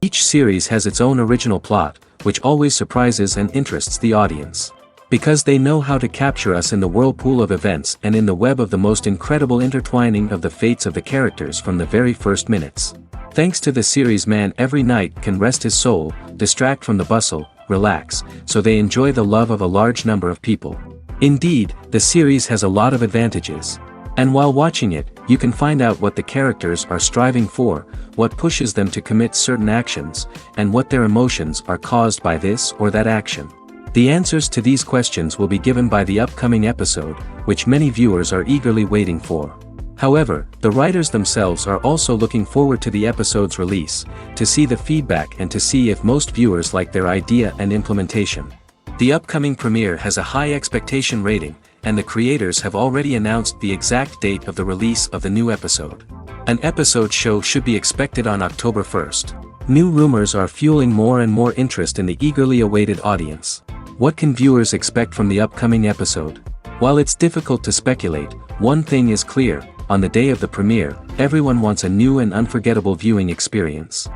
Each series has its own original plot, which always surprises and interests the audience. Because they know how to capture us in the whirlpool of events and in the web of the most incredible intertwining of the fates of the characters from the very first minutes. Thanks to the series, man every night can rest his soul, distract from the bustle, relax, so they enjoy the love of a large number of people. Indeed, the series has a lot of advantages. And while watching it, you can find out what the characters are striving for, what pushes them to commit certain actions, and what their emotions are caused by this or that action. The answers to these questions will be given by the upcoming episode, which many viewers are eagerly waiting for. However, the writers themselves are also looking forward to the episode's release, to see the feedback and to see if most viewers like their idea and implementation. The upcoming premiere has a high expectation rating, and the creators have already announced the exact date of the release of the new episode. An episode show should be expected on October 1st. New rumors are fueling more and more interest in the eagerly awaited audience. What can viewers expect from the upcoming episode? While it's difficult to speculate, one thing is clear: on the day of the premiere, everyone wants a new and unforgettable viewing experience.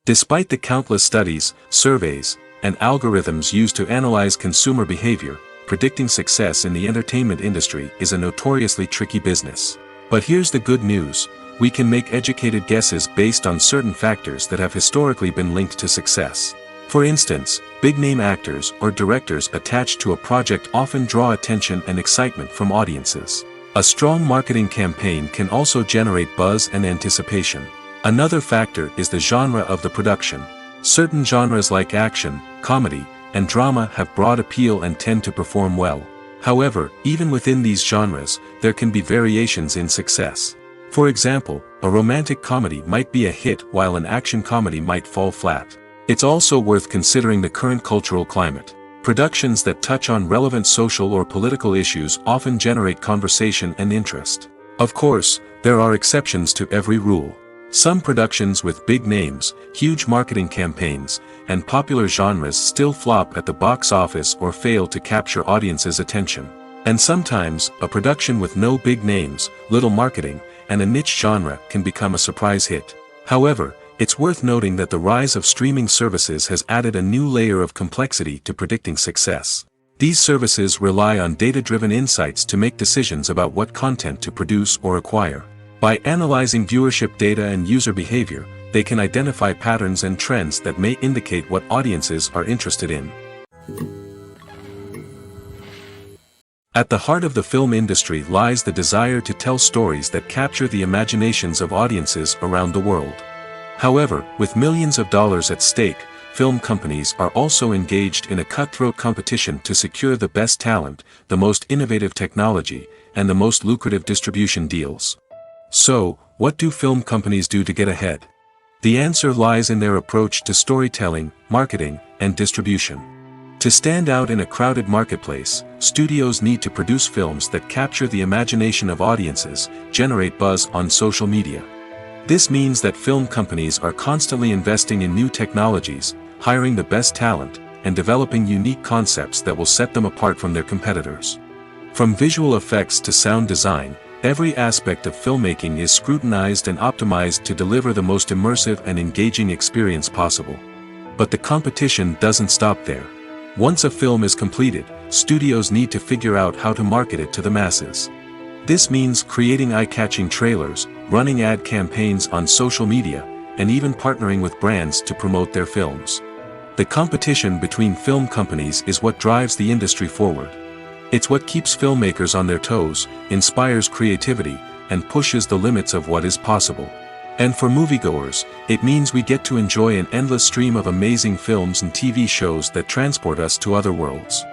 Despite the countless studies, surveys, and algorithms used to analyze consumer behavior, predicting success in the entertainment industry is a notoriously tricky business. But here's the good news: we can make educated guesses based on certain factors that have historically been linked to success. For instance, big-name actors or directors attached to a project often draw attention and excitement from audiences. A strong marketing campaign can also generate buzz and anticipation. Another factor is the genre of the production. Certain genres like action, comedy, and drama have broad appeal and tend to perform well. However, even within these genres, there can be variations in success. For example, a romantic comedy might be a hit while an action comedy might fall flat. It's also worth considering the current cultural climate. Productions that touch on relevant social or political issues often generate conversation and interest. Of course, there are exceptions to every rule. Some productions with big names, huge marketing campaigns, and popular genres still flop at the box office or fail to capture audiences' attention. And sometimes, a production with no big names, little marketing, and a niche genre can become a surprise hit. However, it's worth noting that the rise of streaming services has added a new layer of complexity to predicting success. These services rely on data-driven insights to make decisions about what content to produce or acquire. By analyzing viewership data and user behavior, they can identify patterns and trends that may indicate what audiences are interested in. At the heart of the film industry lies the desire to tell stories that capture the imaginations of audiences around the world. However, with millions of dollars at stake, film companies are also engaged in a cutthroat competition to secure the best talent, the most innovative technology, and the most lucrative distribution deals. So, what do film companies do to get ahead? The answer lies in their approach to storytelling, marketing, and distribution. To stand out in a crowded marketplace, studios need to produce films that capture the imagination of audiences, generate buzz on social media. This means that film companies are constantly investing in new technologies, hiring the best talent, and developing unique concepts that will set them apart from their competitors. From visual effects to sound design, every aspect of filmmaking is scrutinized and optimized to deliver the most immersive and engaging experience possible. But the competition doesn't stop there. Once a film is completed, studios need to figure out how to market it to the masses. This means creating eye-catching trailers, running ad campaigns on social media, and even partnering with brands to promote their films. The competition between film companies is what drives the industry forward. It's what keeps filmmakers on their toes, inspires creativity, and pushes the limits of what is possible. And for moviegoers, it means we get to enjoy an endless stream of amazing films and TV shows that transport us to other worlds.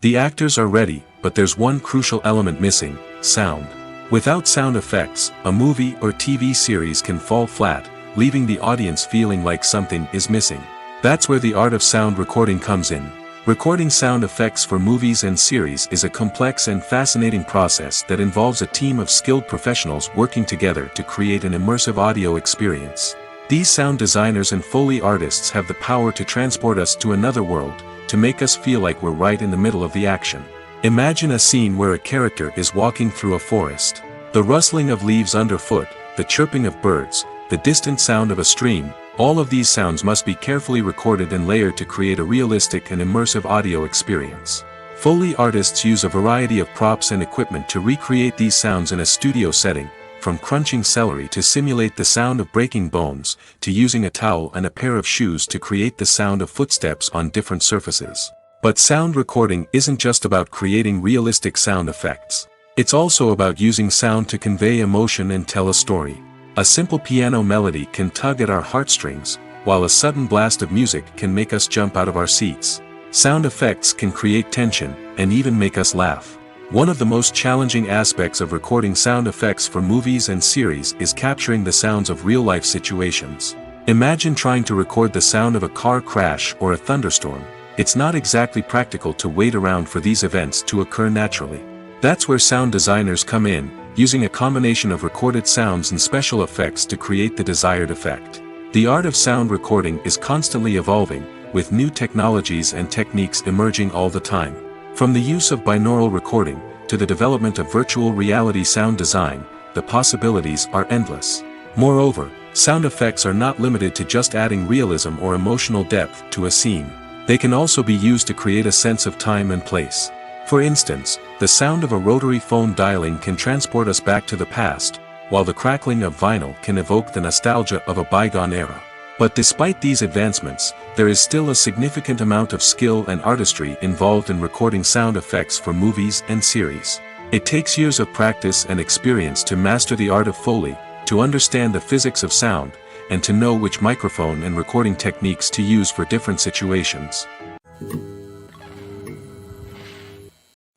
The actors are ready, but there's one crucial element missing: sound. Without sound effects, a movie or TV series can fall flat, leaving the audience feeling like something is missing. That's where the art of sound recording comes in. Recording sound effects for movies and series is a complex and fascinating process that involves a team of skilled professionals working together to create an immersive audio experience. These sound designers and Foley artists have the power to transport us to another world, to make us feel like we're right in the middle of the action. Imagine a scene where a character is walking through a forest. The rustling of leaves underfoot, the chirping of birds, the distant sound of a stream, all of these sounds must be carefully recorded and layered to create a realistic and immersive audio experience. Foley artists use a variety of props and equipment to recreate these sounds in a studio setting, from crunching celery to simulate the sound of breaking bones, to using a towel and a pair of shoes to create the sound of footsteps on different surfaces. But sound recording isn't just about creating realistic sound effects. It's also about using sound to convey emotion and tell a story. A simple piano melody can tug at our heartstrings, while a sudden blast of music can make us jump out of our seats. Sound effects can create tension, and even make us laugh. One of the most challenging aspects of recording sound effects for movies and series is capturing the sounds of real-life situations. Imagine trying to record the sound of a car crash or a thunderstorm. It's not exactly practical to wait around for these events to occur naturally. That's where sound designers come in, using a combination of recorded sounds and special effects to create the desired effect. The art of sound recording is constantly evolving, with new technologies and techniques emerging all the time. From the use of binaural recording, to the development of virtual reality sound design, the possibilities are endless. Moreover, sound effects are not limited to just adding realism or emotional depth to a scene. They can also be used to create a sense of time and place. For instance, the sound of a rotary phone dialing can transport us back to the past, while the crackling of vinyl can evoke the nostalgia of a bygone era. But despite these advancements, there is still a significant amount of skill and artistry involved in recording sound effects for movies and series. It takes years of practice and experience to master the art of Foley, to understand the physics of sound, and to know which microphone and recording techniques to use for different situations.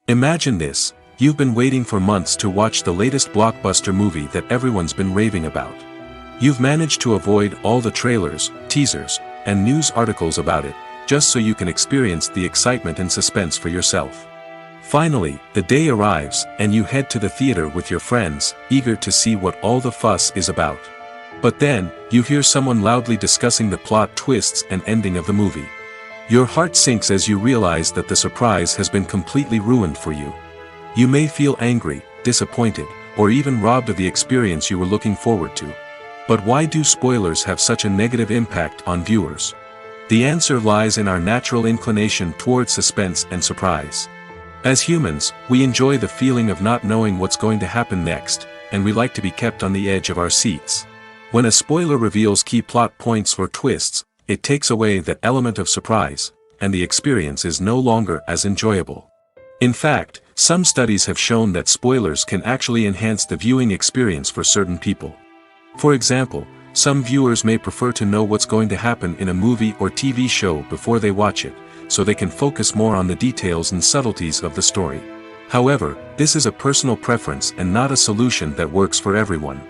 Imagine this: you've been waiting for months to watch the latest blockbuster movie that everyone's been raving about. You've managed to avoid all the trailers, teasers, and news articles about it, just so you can experience the excitement and suspense for yourself. Finally, the day arrives, and you head to the theater with your friends, eager to see what all the fuss is about. But then, you hear someone loudly discussing the plot twists and ending of the movie. Your heart sinks as you realize that the surprise has been completely ruined for you. You may feel angry, disappointed, or even robbed of the experience you were looking forward to. But why do spoilers have such a negative impact on viewers? The answer lies in our natural inclination towards suspense and surprise. As humans, we enjoy the feeling of not knowing what's going to happen next, and we like to be kept on the edge of our seats. When a spoiler reveals key plot points or twists, it takes away that element of surprise, and the experience is no longer as enjoyable. In fact, some studies have shown that spoilers can actually enhance the viewing experience for certain people. For example, some viewers may prefer to know what's going to happen in a movie or TV show before they watch it, so they can focus more on the details and subtleties of the story. However, this is a personal preference and not a solution that works for everyone.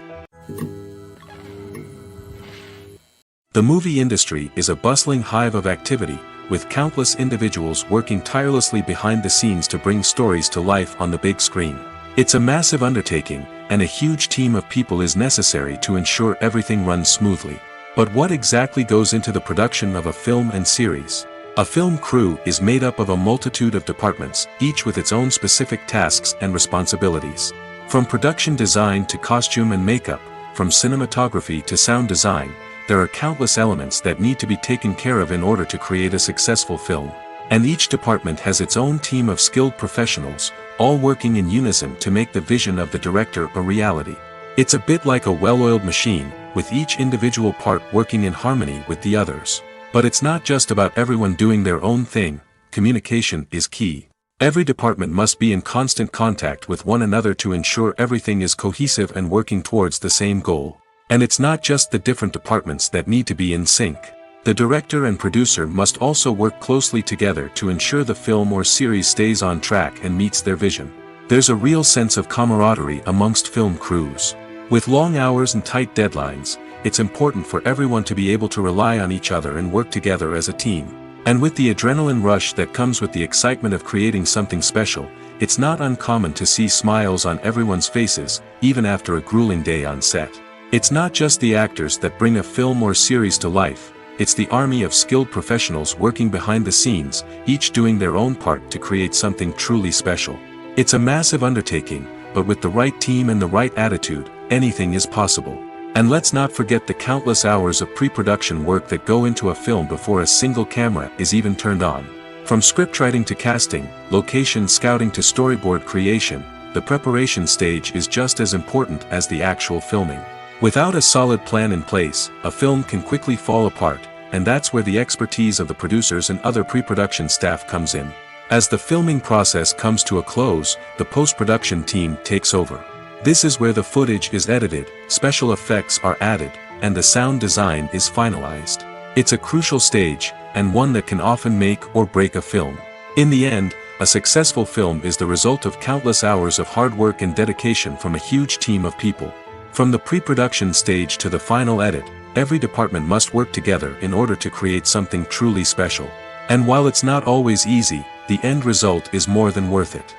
The movie industry is a bustling hive of activity, with countless individuals working tirelessly behind the scenes to bring stories to life on the big screen. It's a massive undertaking, and a huge team of people is necessary to ensure everything runs smoothly. But what exactly goes into the production of a film and series? A film crew is made up of a multitude of departments, each with its own specific tasks and responsibilities. From production design to costume and makeup, from cinematography to sound design, there are countless elements that need to be taken care of in order to create a successful film. And each department has its own team of skilled professionals, all working in unison to make the vision of the director a reality. It's a bit like a well-oiled machine, with each individual part working in harmony with the others. But it's not just about everyone doing their own thing. Communication is key. Every department must be in constant contact with one another to ensure everything is cohesive and working towards the same goal. And it's not just the different departments that need to be in sync. The director and producer must also work closely together to ensure the film or series stays on track and meets their vision. There's a real sense of camaraderie amongst film crews. With long hours and tight deadlines, it's important for everyone to be able to rely on each other and work together as a team. And with the adrenaline rush that comes with the excitement of creating something special, it's not uncommon to see smiles on everyone's faces, even after a grueling day on set. It's not just the actors that bring a film or series to life. It's the army of skilled professionals working behind the scenes, each doing their own part to create something truly special. It's a massive undertaking, but with the right team and the right attitude, anything is possible. And let's not forget the countless hours of pre-production work that go into a film before a single camera is even turned on. From scriptwriting to casting, location scouting to storyboard creation, the preparation stage is just as important as the actual filming. Without a solid plan in place, a film can quickly fall apart, and that's where the expertise of the producers and other pre-production staff comes in. As the filming process comes to a close, the post-production team takes over. This is where the footage is edited, special effects are added, and the sound design is finalized. It's a crucial stage, and one that can often make or break a film. In the end, a successful film is the result of countless hours of hard work and dedication from a huge team of people. From the pre-production stage to the final edit, every department must work together in order to create something truly special. And while it's not always easy, the end result is more than worth it.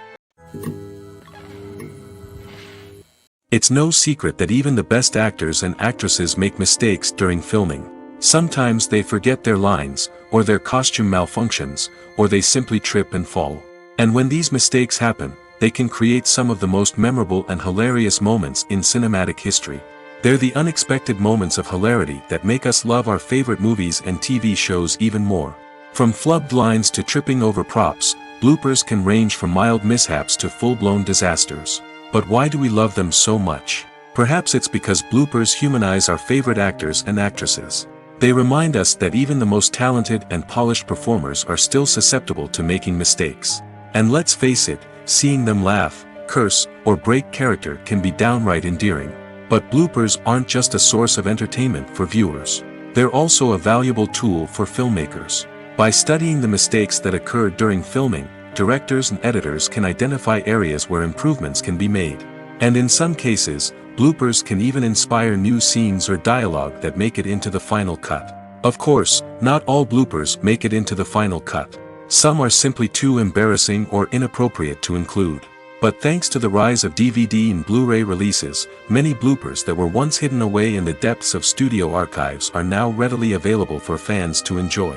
It's no secret that even the best actors and actresses make mistakes during filming. Sometimes they forget their lines, or their costume malfunctions, or they simply trip and fall. And when these mistakes happen, they can create some of the most memorable and hilarious moments in cinematic history. They're the unexpected moments of hilarity that make us love our favorite movies and TV shows even more. From flubbed lines to tripping over props, bloopers can range from mild mishaps to full-blown disasters. But why do we love them so much? Perhaps it's because bloopers humanize our favorite actors and actresses. They remind us that even the most talented and polished performers are still susceptible to making mistakes. And let's face it, seeing them laugh, curse, or break character can be downright endearing. But bloopers aren't just a source of entertainment for viewers. They're also a valuable tool for filmmakers. By studying the mistakes that occur during filming, directors and editors can identify areas where improvements can be made. And in some cases, bloopers can even inspire new scenes or dialogue that make it into the final cut. Of course, not all bloopers make it into the final cut. Some are simply too embarrassing or inappropriate to include. But thanks to the rise of DVD and Blu-ray releases, many bloopers that were once hidden away in the depths of studio archives are now readily available for fans to enjoy.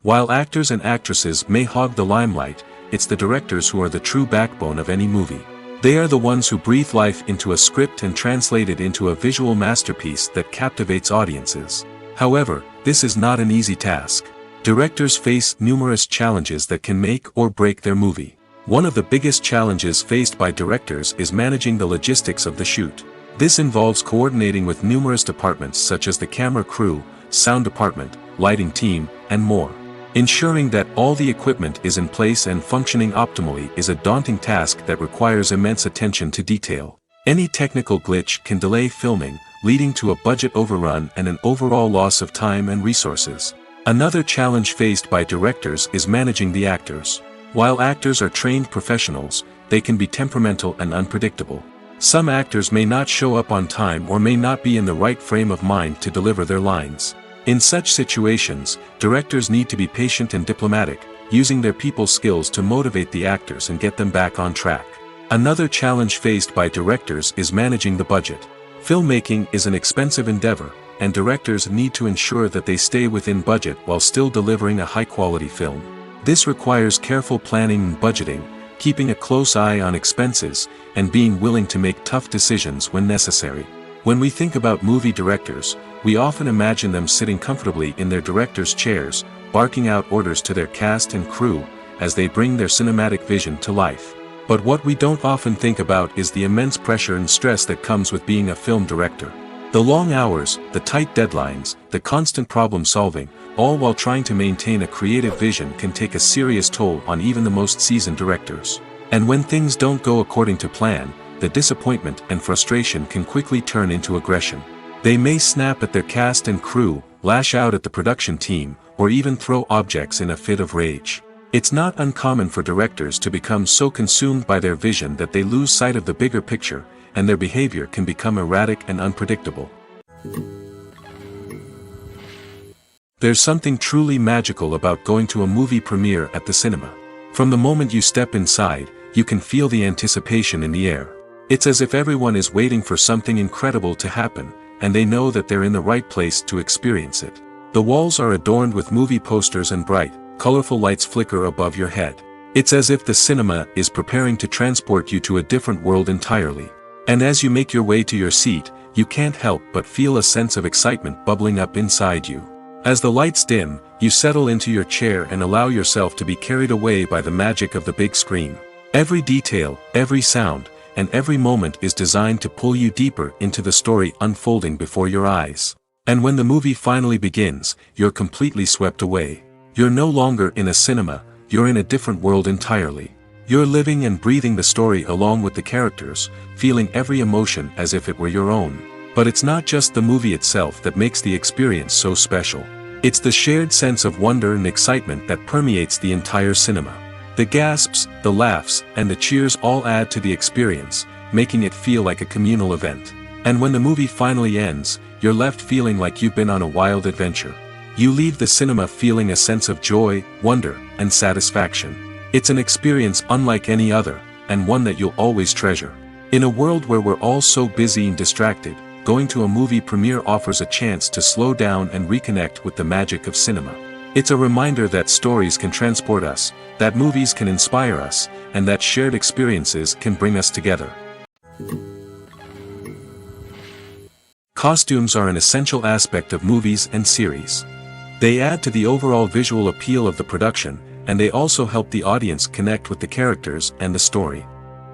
While actors and actresses may hog the limelight, it's the directors who are the true backbone of any movie. They are the ones who breathe life into a script and translate it into a visual masterpiece that captivates audiences. However, this is not an easy task. Directors face numerous challenges that can make or break their movie. One of the biggest challenges faced by directors is managing the logistics of the shoot. This involves coordinating with numerous departments such as the camera crew, sound department, lighting team, and more. Ensuring that all the equipment is in place and functioning optimally is a daunting task that requires immense attention to detail. Any technical glitch can delay filming, leading to a budget overrun and an overall loss of time and resources. Another challenge faced by directors is managing the actors. While actors are trained professionals, they can be temperamental and unpredictable. Some actors may not show up on time or may not be in the right frame of mind to deliver their lines. In such situations, directors need to be patient and diplomatic, using their people skills to motivate the actors and get them back on track. Another challenge faced by directors is managing the budget. Filmmaking is an expensive endeavor, and directors need to ensure that they stay within budget while still delivering a high-quality film. This requires careful planning and budgeting, keeping a close eye on expenses, and being willing to make tough decisions when necessary. When we think about movie directors, we often imagine them sitting comfortably in their director's chairs, barking out orders to their cast and crew, as they bring their cinematic vision to life. But what we don't often think about is the immense pressure and stress that comes with being a film director. The long hours, the tight deadlines, the constant problem solving, all while trying to maintain a creative vision can take a serious toll on even the most seasoned directors. And when things don't go according to plan, the disappointment and frustration can quickly turn into aggression. They may snap at their cast and crew, lash out at the production team, or even throw objects in a fit of rage. It's not uncommon for directors to become so consumed by their vision that they lose sight of the bigger picture, and their behavior can become erratic and unpredictable. There's something truly magical about going to a movie premiere at the cinema. From the moment you step inside, you can feel the anticipation in the air. It's as if everyone is waiting for something incredible to happen, and they know that they're in the right place to experience it. The walls are adorned with movie posters and bright, colorful lights flicker above your head. It's as if the cinema is preparing to transport you to a different world entirely. And as you make your way to your seat, you can't help but feel a sense of excitement bubbling up inside you. As the lights dim, you settle into your chair and allow yourself to be carried away by the magic of the big screen. Every detail, every sound, and every moment is designed to pull you deeper into the story unfolding before your eyes. And when the movie finally begins, you're completely swept away. You're no longer in a cinema, you're in a different world entirely. You're living and breathing the story along with the characters, feeling every emotion as if it were your own. But it's not just the movie itself that makes the experience so special. It's the shared sense of wonder and excitement that permeates the entire cinema. The gasps, the laughs, and the cheers all add to the experience, making it feel like a communal event. And when the movie finally ends, you're left feeling like you've been on a wild adventure. You leave the cinema feeling a sense of joy, wonder, and satisfaction. It's an experience unlike any other, and one that you'll always treasure. In a world where we're all so busy and distracted, going to a movie premiere offers a chance to slow down and reconnect with the magic of cinema. It's a reminder that stories can transport us, that movies can inspire us, and that shared experiences can bring us together. Costumes are an essential aspect of movies and series. They add to the overall visual appeal of the production, and they also help the audience connect with the characters and the story.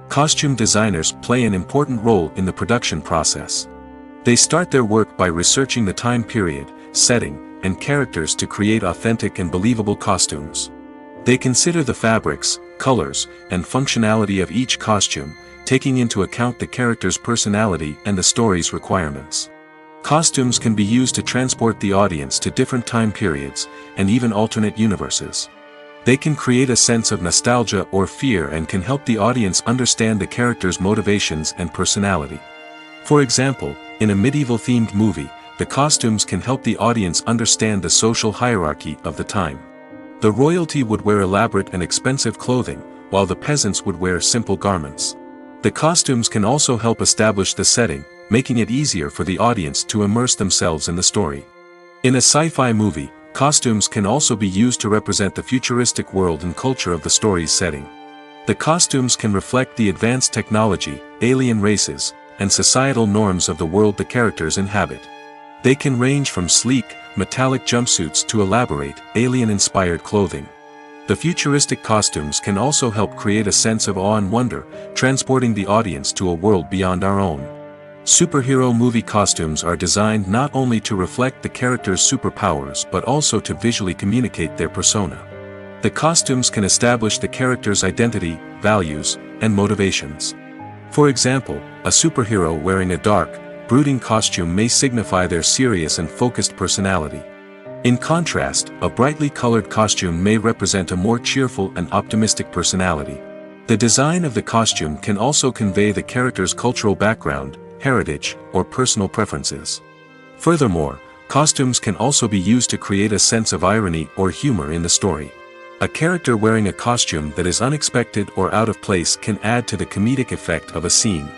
Costume designers play an important role in the production process. They start their work by researching the time period, setting, and characters to create authentic and believable costumes. They consider the fabrics, colors, and functionality of each costume, taking into account the character's personality and the story's requirements. Costumes can be used to transport the audience to different time periods, and even alternate universes. They can create a sense of nostalgia or fear and can help the audience understand the character's motivations and personality. For example, in a medieval-themed movie, the costumes can help the audience understand the social hierarchy of the time. The royalty would wear elaborate and expensive clothing, while the peasants would wear simple garments. The costumes can also help establish the setting, making it easier for the audience to immerse themselves in the story. In a sci-fi movie, costumes can also be used to represent the futuristic world and culture of the story's setting. The costumes can reflect the advanced technology, alien races, and societal norms of the world the characters inhabit. They can range from sleek, metallic jumpsuits to elaborate, alien-inspired clothing. The futuristic costumes can also help create a sense of awe and wonder, transporting the audience to a world beyond our own. Superhero movie costumes are designed not only to reflect the character's superpowers but also to visually communicate their persona. The costumes can establish the character's identity, values, and motivations. For example, a superhero wearing a dark, brooding costume may signify their serious and focused personality. In contrast, a brightly colored costume may represent a more cheerful and optimistic personality. The design of the costume can also convey the character's cultural background, heritage, or personal preferences. Furthermore, costumes can also be used to create a sense of irony or humor in the story. A character wearing a costume that is unexpected or out of place can add to the comedic effect of a scene.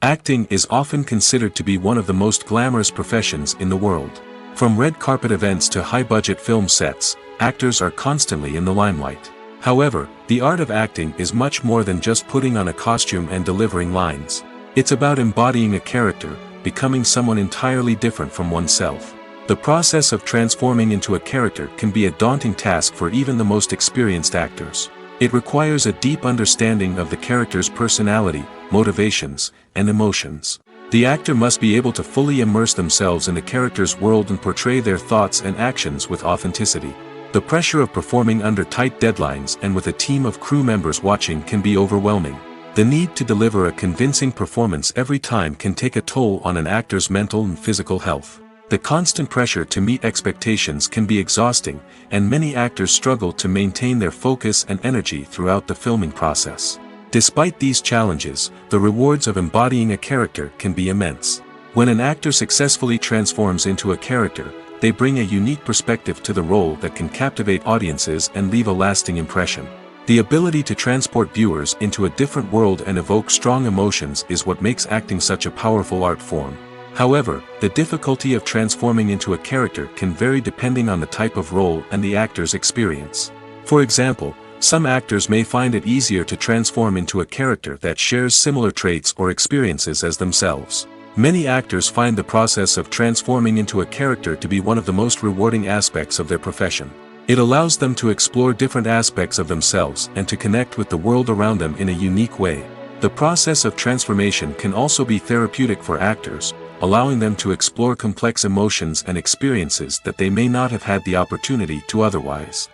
Acting is often considered to be one of the most glamorous professions in the world. From red carpet events to high-budget film sets, actors are constantly in the limelight. However, the art of acting is much more than just putting on a costume and delivering lines. It's about embodying a character, becoming someone entirely different from oneself. The process of transforming into a character can be a daunting task for even the most experienced actors. It requires a deep understanding of the character's personality, motivations, and emotions. The actor must be able to fully immerse themselves in the character's world and portray their thoughts and actions with authenticity. The pressure of performing under tight deadlines and with a team of crew members watching can be overwhelming. The need to deliver a convincing performance every time can take a toll on an actor's mental and physical health. The constant pressure to meet expectations can be exhausting, and many actors struggle to maintain their focus and energy throughout the filming process. Despite these challenges, the rewards of embodying a character can be immense. When an actor successfully transforms into a character, they bring a unique perspective to the role that can captivate audiences and leave a lasting impression. The ability to transport viewers into a different world and evoke strong emotions is what makes acting such a powerful art form. However, the difficulty of transforming into a character can vary depending on the type of role and the actor's experience. For example, some actors may find it easier to transform into a character that shares similar traits or experiences as themselves. Many actors find the process of transforming into a character to be one of the most rewarding aspects of their profession. It allows them to explore different aspects of themselves and to connect with the world around them in a unique way. The process of transformation can also be therapeutic for actors, allowing them to explore complex emotions and experiences that they may not have had the opportunity to otherwise.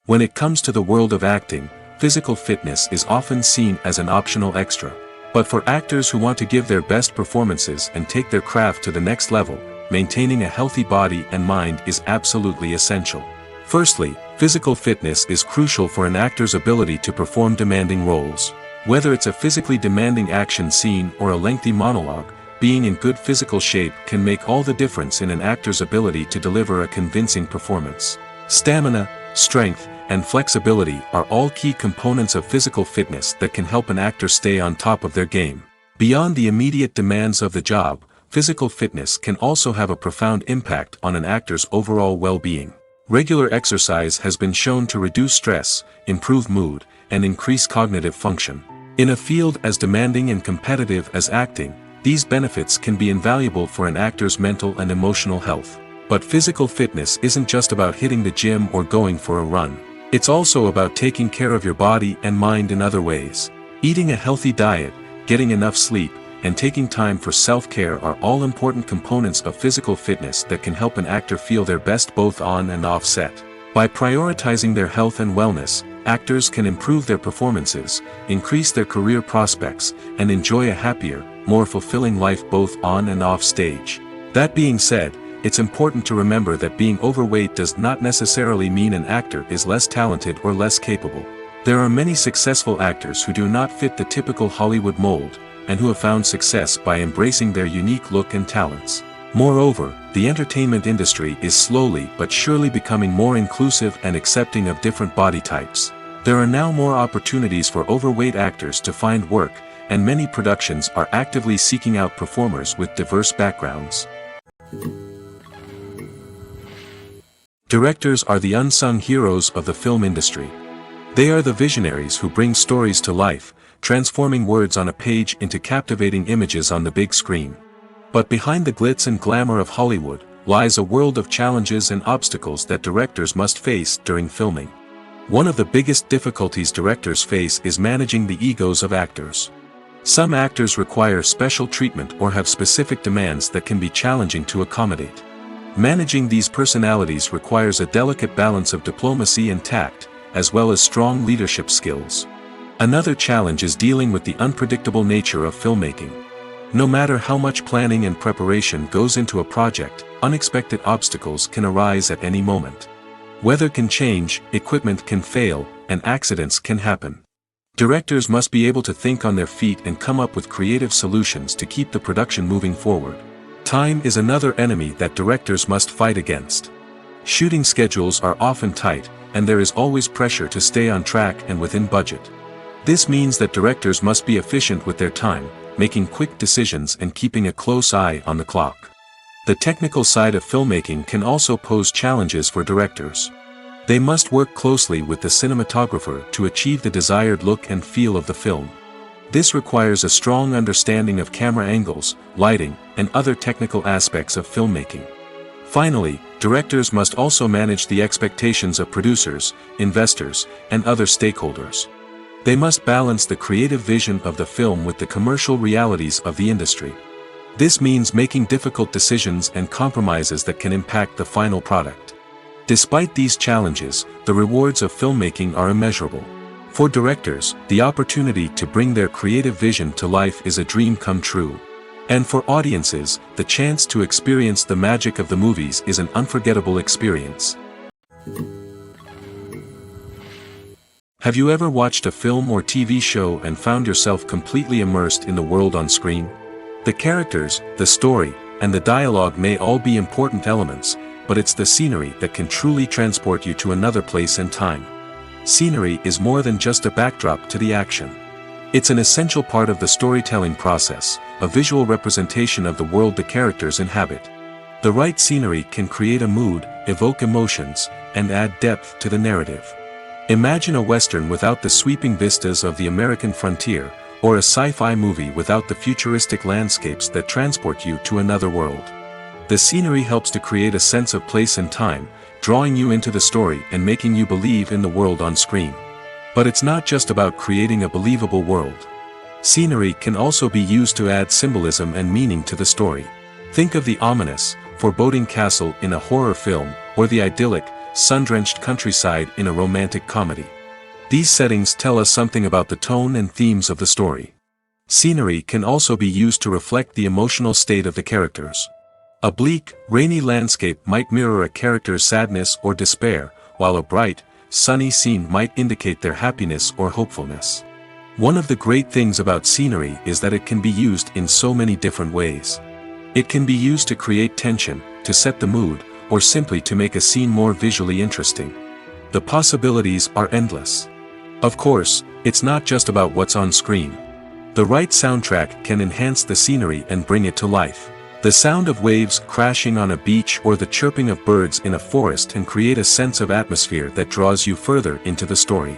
When it comes to the world of acting, physical fitness is often seen as an optional extra. But for actors who want to give their best performances and take their craft to the next level, maintaining a healthy body and mind is absolutely essential. Firstly, physical fitness is crucial for an actor's ability to perform demanding roles. Whether it's a physically demanding action scene or a lengthy monologue, being in good physical shape can make all the difference in an actor's ability to deliver a convincing performance. Stamina, strength, and flexibility are all key components of physical fitness that can help an actor stay on top of their game. Beyond the immediate demands of the job, physical fitness can also have a profound impact on an actor's overall well-being. Regular exercise has been shown to reduce stress, improve mood, and increase cognitive function. In a field as demanding and competitive as acting, these benefits can be invaluable for an actor's mental and emotional health. But physical fitness isn't just about hitting the gym or going for a run. It's also about taking care of your body and mind in other ways. Eating a healthy diet, getting enough sleep, and taking time for self-care are all important components of physical fitness that can help an actor feel their best both on and off set. By prioritizing their health and wellness, actors can improve their performances, increase their career prospects, and enjoy a happier, more fulfilling life both on and off stage. That being said, it's important to remember that being overweight does not necessarily mean an actor is less talented or less capable. There are many successful actors who do not fit the typical Hollywood mold, and who have found success by embracing their unique look and talents. Moreover, the entertainment industry is slowly but surely becoming more inclusive and accepting of different body types. There are now more opportunities for overweight actors to find work, and many productions are actively seeking out performers with diverse backgrounds. Directors are the unsung heroes of the film industry. They are the visionaries who bring stories to life, transforming words on a page into captivating images on the big screen. But behind the glitz and glamour of Hollywood, lies a world of challenges and obstacles that directors must face during filming. One of the biggest difficulties directors face is managing the egos of actors. Some actors require special treatment or have specific demands that can be challenging to accommodate. Managing these personalities requires a delicate balance of diplomacy and tact, as well as strong leadership skills. Another challenge is dealing with the unpredictable nature of filmmaking. No matter how much planning and preparation goes into a project, unexpected obstacles can arise at any moment. Weather can change, equipment can fail, and accidents can happen. Directors must be able to think on their feet and come up with creative solutions to keep the production moving forward. Time is another enemy that directors must fight against. Shooting schedules are often tight, and there is always pressure to stay on track and within budget. This means that directors must be efficient with their time, making quick decisions and keeping a close eye on the clock. The technical side of filmmaking can also pose challenges for directors. They must work closely with the cinematographer to achieve the desired look and feel of the film. This requires a strong understanding of camera angles, lighting, and other technical aspects of filmmaking. Finally, directors must also manage the expectations of producers, investors, and other stakeholders. They must balance the creative vision of the film with the commercial realities of the industry. This means making difficult decisions and compromises that can impact the final product. Despite these challenges, the rewards of filmmaking are immeasurable. For directors, the opportunity to bring their creative vision to life is a dream come true. And for audiences, the chance to experience the magic of the movies is an unforgettable experience. Have you ever watched a film or TV show and found yourself completely immersed in the world on screen? The characters, the story, and the dialogue may all be important elements, but it's the scenery that can truly transport you to another place and time. Scenery is more than just a backdrop to the action. It's an essential part of the storytelling process, a visual representation of the world the characters inhabit. The right scenery can create a mood, evoke emotions, and add depth to the narrative. Imagine a Western without the sweeping vistas of the American frontier, or a sci-fi movie without the futuristic landscapes that transport you to another world. The scenery helps to create a sense of place and time, drawing you into the story and making you believe in the world on screen. But it's not just about creating a believable world. Scenery can also be used to add symbolism and meaning to the story. Think of the ominous, foreboding castle in a horror film, or the idyllic, sun-drenched countryside in a romantic comedy. These settings tell us something about the tone and themes of the story. Scenery can also be used to reflect the emotional state of the characters. A bleak, rainy landscape might mirror a character's sadness or despair, while a bright, sunny scene might indicate their happiness or hopefulness. One of the great things about scenery is that it can be used in so many different ways. It can be used to create tension, to set the mood, or simply to make a scene more visually interesting. The possibilities are endless. Of course, it's not just about what's on screen. The right soundtrack can enhance the scenery and bring it to life. The sound of waves crashing on a beach or the chirping of birds in a forest can create a sense of atmosphere that draws you further into the story.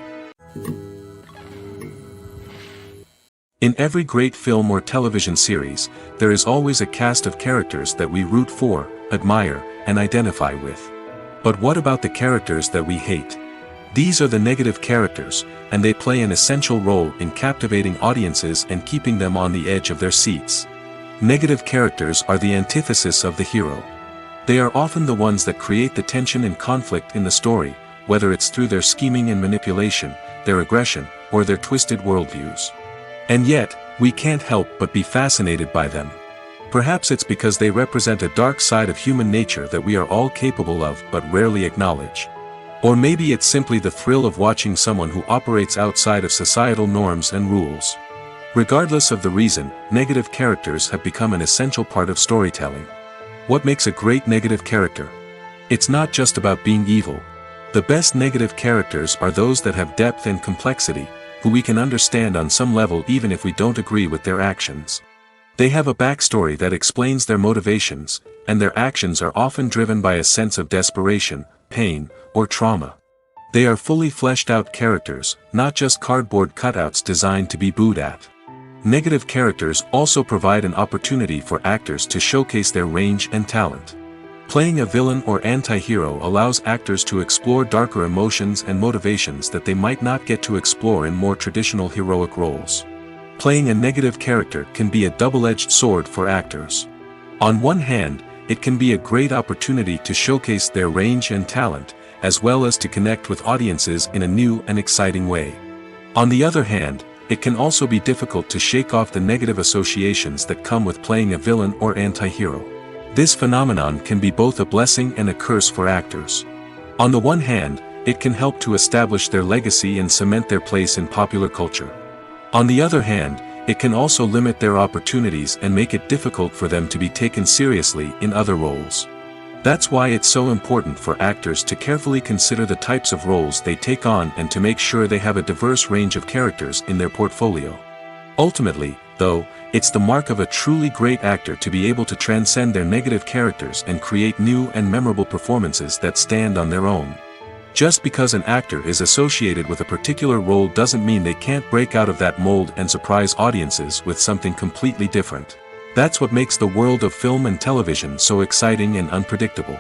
In every great film or television series, there is always a cast of characters that we root for, admire, and identify with. But what about the characters that we hate? These are the negative characters, and they play an essential role in captivating audiences and keeping them on the edge of their seats. Negative characters are the antithesis of the hero. They are often the ones that create the tension and conflict in the story, whether it's through their scheming and manipulation, their aggression, or their twisted worldviews. And yet, we can't help but be fascinated by them. Perhaps it's because they represent a dark side of human nature that we are all capable of but rarely acknowledge. Or maybe it's simply the thrill of watching someone who operates outside of societal norms and rules. Regardless of the reason, negative characters have become an essential part of storytelling. What makes a great negative character? It's not just about being evil. The best negative characters are those that have depth and complexity, who we can understand on some level even if we don't agree with their actions. They have a backstory that explains their motivations, and their actions are often driven by a sense of desperation, pain, or trauma. They are fully fleshed out characters, not just cardboard cutouts designed to be booed at. Negative characters also provide an opportunity for actors to showcase their range and talent. Playing a villain or anti-hero allows actors to explore darker emotions and motivations that they might not get to explore in more traditional heroic roles. Playing a negative character can be a double-edged sword for actors. On one hand, it can be a great opportunity to showcase their range and talent, as well as to connect with audiences in a new and exciting way. On the other hand, it can also be difficult to shake off the negative associations that come with playing a villain or anti-hero. This phenomenon can be both a blessing and a curse for actors. On the one hand, it can help to establish their legacy and cement their place in popular culture. On the other hand, it can also limit their opportunities and make it difficult for them to be taken seriously in other roles. That's why it's so important for actors to carefully consider the types of roles they take on and to make sure they have a diverse range of characters in their portfolio. Ultimately, though, it's the mark of a truly great actor to be able to transcend their negative characters and create new and memorable performances that stand on their own. Just because an actor is associated with a particular role doesn't mean they can't break out of that mold and surprise audiences with something completely different. That's what makes the world of film and television so exciting and unpredictable.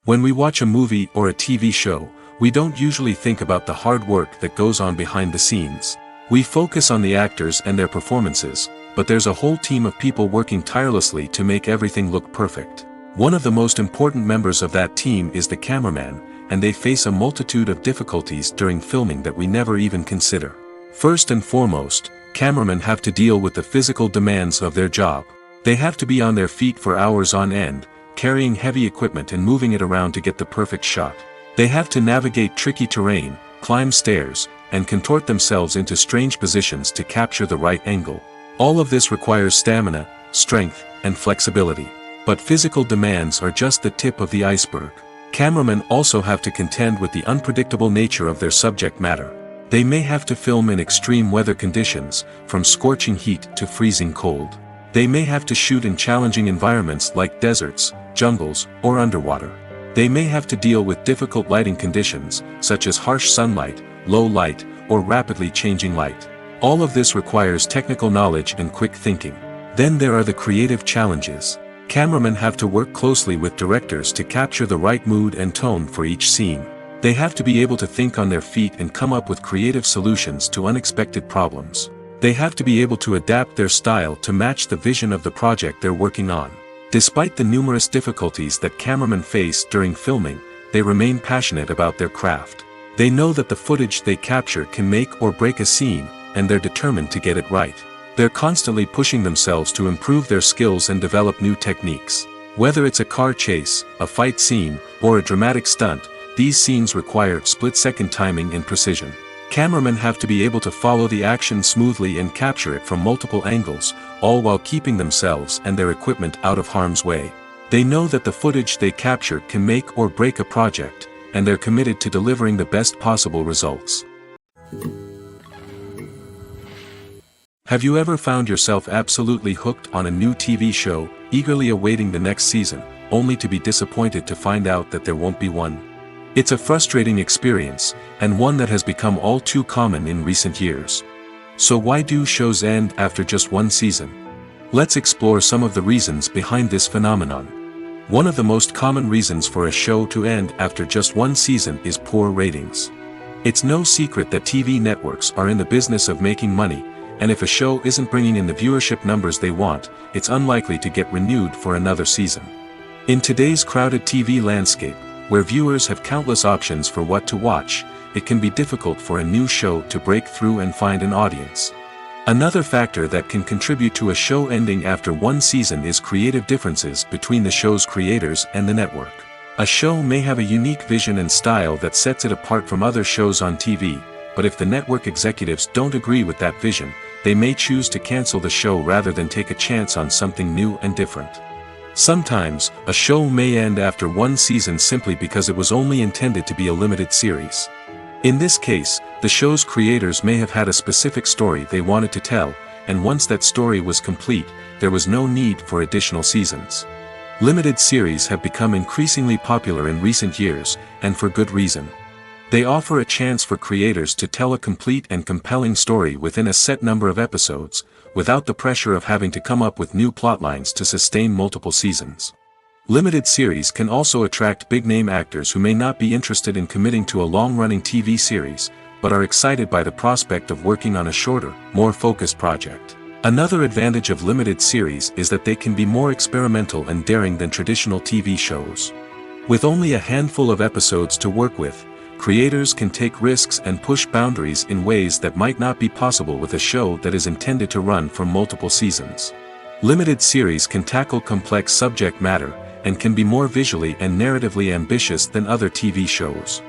When we watch a movie or a TV show, we don't usually think about the hard work that goes on behind the scenes. We focus on the actors and their performances, but there's a whole team of people working tirelessly to make everything look perfect. One of the most important members of that team is the cameraman, and they face a multitude of difficulties during filming that we never even consider. First and foremost, cameramen have to deal with the physical demands of their job. They have to be on their feet for hours on end, carrying heavy equipment and moving it around to get the perfect shot. They have to navigate tricky terrain, climb stairs, and contort themselves into strange positions to capture the right angle. All of this requires stamina, strength, and flexibility. But physical demands are just the tip of the iceberg. Cameramen also have to contend with the unpredictable nature of their subject matter. They may have to film in extreme weather conditions, from scorching heat to freezing cold. They may have to shoot in challenging environments like deserts, jungles, or underwater. They may have to deal with difficult lighting conditions, such as harsh sunlight, low light, or rapidly changing light. All of this requires technical knowledge and quick thinking. Then there are the creative challenges. Cameramen have to work closely with directors to capture the right mood and tone for each scene. They have to be able to think on their feet and come up with creative solutions to unexpected problems. They have to be able to adapt their style to match the vision of the project they're working on. Despite the numerous difficulties that cameramen face during filming, they remain passionate about their craft. They know that the footage they capture can make or break a scene, and they're determined to get it right. They're constantly pushing themselves to improve their skills and develop new techniques. Whether it's a car chase, a fight scene, or a dramatic stunt, these scenes require split-second timing and precision. Cameramen have to be able to follow the action smoothly and capture it from multiple angles, all while keeping themselves and their equipment out of harm's way. They know that the footage they capture can make or break a project, and they're committed to delivering the best possible results. Have you ever found yourself absolutely hooked on a new TV show, eagerly awaiting the next season, only to be disappointed to find out that there won't be one? It's a frustrating experience, and one that has become all too common in recent years. So why do shows end after just one season? Let's explore some of the reasons behind this phenomenon. One of the most common reasons for a show to end after just one season is poor ratings. It's no secret that TV networks are in the business of making money, and if a show isn't bringing in the viewership numbers they want, it's unlikely to get renewed for another season. In today's crowded TV landscape, where viewers have countless options for what to watch, it can be difficult for a new show to break through and find an audience. Another factor that can contribute to a show ending after one season is creative differences between the show's creators and the network. A show may have a unique vision and style that sets it apart from other shows on TV, but if the network executives don't agree with that vision, they may choose to cancel the show rather than take a chance on something new and different. Sometimes, a show may end after one season simply because it was only intended to be a limited series. In this case, the show's creators may have had a specific story they wanted to tell, and once that story was complete, there was no need for additional seasons. Limited series have become increasingly popular in recent years, and for good reason. They offer a chance for creators to tell a complete and compelling story within a set number of episodes, without the pressure of having to come up with new plotlines to sustain multiple seasons. Limited series can also attract big-name actors who may not be interested in committing to a long-running TV series, but are excited by the prospect of working on a shorter, more focused project. Another advantage of limited series is that they can be more experimental and daring than traditional TV shows. With only a handful of episodes to work with, creators can take risks and push boundaries in ways that might not be possible with a show that is intended to run for multiple seasons. Limited series can tackle complex subject matter, and can be more visually and narratively ambitious than other TV shows.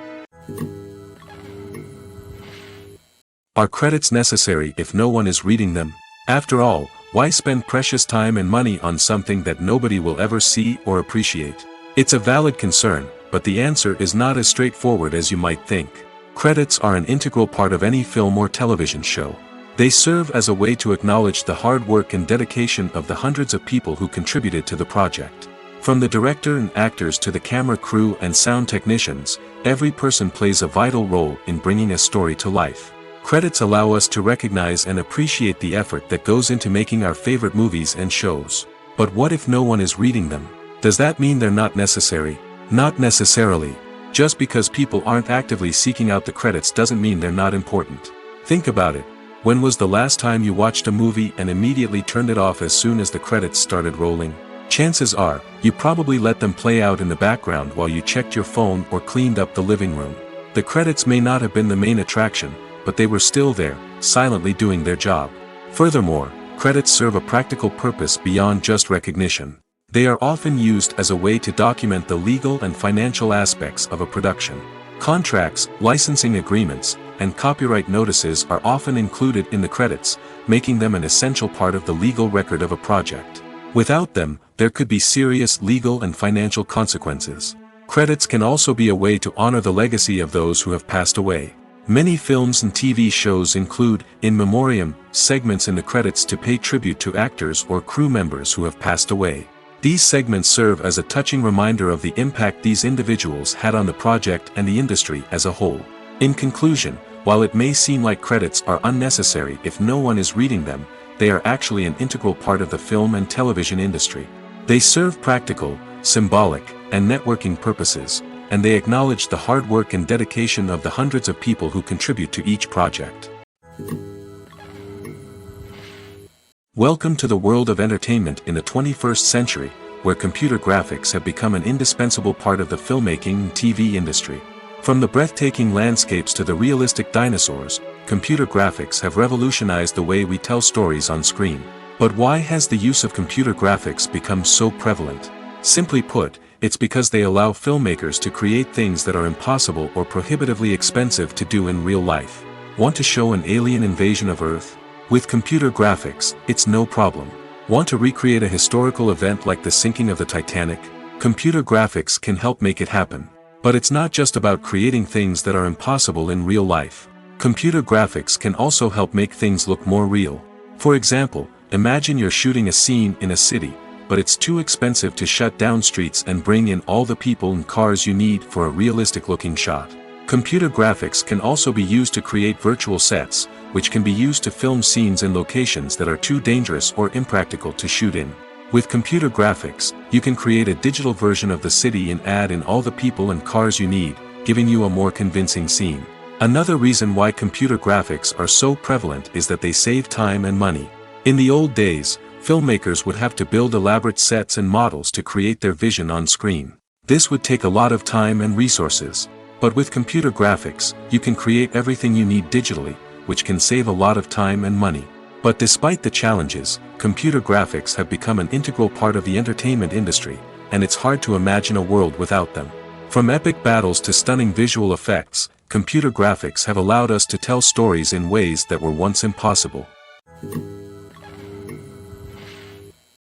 Are credits necessary if no one is reading them? After all, why spend precious time and money on something that nobody will ever see or appreciate? It's a valid concern, but the answer is not as straightforward as you might think. Credits are an integral part of any film or television show. They serve as a way to acknowledge the hard work and dedication of the hundreds of people who contributed to the project. From the director and actors to the camera crew and sound technicians, every person plays a vital role in bringing a story to life. Credits allow us to recognize and appreciate the effort that goes into making our favorite movies and shows. But what if no one is reading them? Does that mean they're not necessary? Not necessarily. Just because people aren't actively seeking out the credits doesn't mean they're not important. Think about it. When was the last time you watched a movie and immediately turned it off as soon as the credits started rolling? Chances are, you probably let them play out in the background while you checked your phone or cleaned up the living room. The credits may not have been the main attraction, but they were still there, silently doing their job. Furthermore, credits serve a practical purpose beyond just recognition. They are often used as a way to document the legal and financial aspects of a production. Contracts, licensing agreements, and copyright notices are often included in the credits, making them an essential part of the legal record of a project. Without them, there could be serious legal and financial consequences. Credits can also be a way to honor the legacy of those who have passed away. Many films and TV shows include, in memoriam, segments in the credits to pay tribute to actors or crew members who have passed away. These segments serve as a touching reminder of the impact these individuals had on the project and the industry as a whole. In conclusion, while it may seem like credits are unnecessary if no one is reading them, they are actually an integral part of the film and television industry. They serve practical, symbolic, and networking purposes, and they acknowledge the hard work and dedication of the hundreds of people who contribute to each project. Welcome to the world of entertainment in the 21st century, where computer graphics have become an indispensable part of the filmmaking and TV industry. From the breathtaking landscapes to the realistic dinosaurs, computer graphics have revolutionized the way we tell stories on screen. But why has the use of computer graphics become so prevalent? Simply put, it's because they allow filmmakers to create things that are impossible or prohibitively expensive to do in real life. Want to show an alien invasion of Earth? With computer graphics, it's no problem. Want to recreate a historical event like the sinking of the Titanic? Computer graphics can help make it happen. But it's not just about creating things that are impossible in real life. Computer graphics can also help make things look more real. For example, imagine you're shooting a scene in a city, but it's too expensive to shut down streets and bring in all the people and cars you need for a realistic-looking shot. Computer graphics can also be used to create virtual sets, which can be used to film scenes in locations that are too dangerous or impractical to shoot in. With computer graphics, you can create a digital version of the city and add in all the people and cars you need, giving you a more convincing scene. Another reason why computer graphics are so prevalent is that they save time and money. In the old days, filmmakers would have to build elaborate sets and models to create their vision on screen. This would take a lot of time and resources. But with computer graphics, you can create everything you need digitally, which can save a lot of time and money. But despite the challenges, computer graphics have become an integral part of the entertainment industry, and it's hard to imagine a world without them. From epic battles to stunning visual effects, computer graphics have allowed us to tell stories in ways that were once impossible.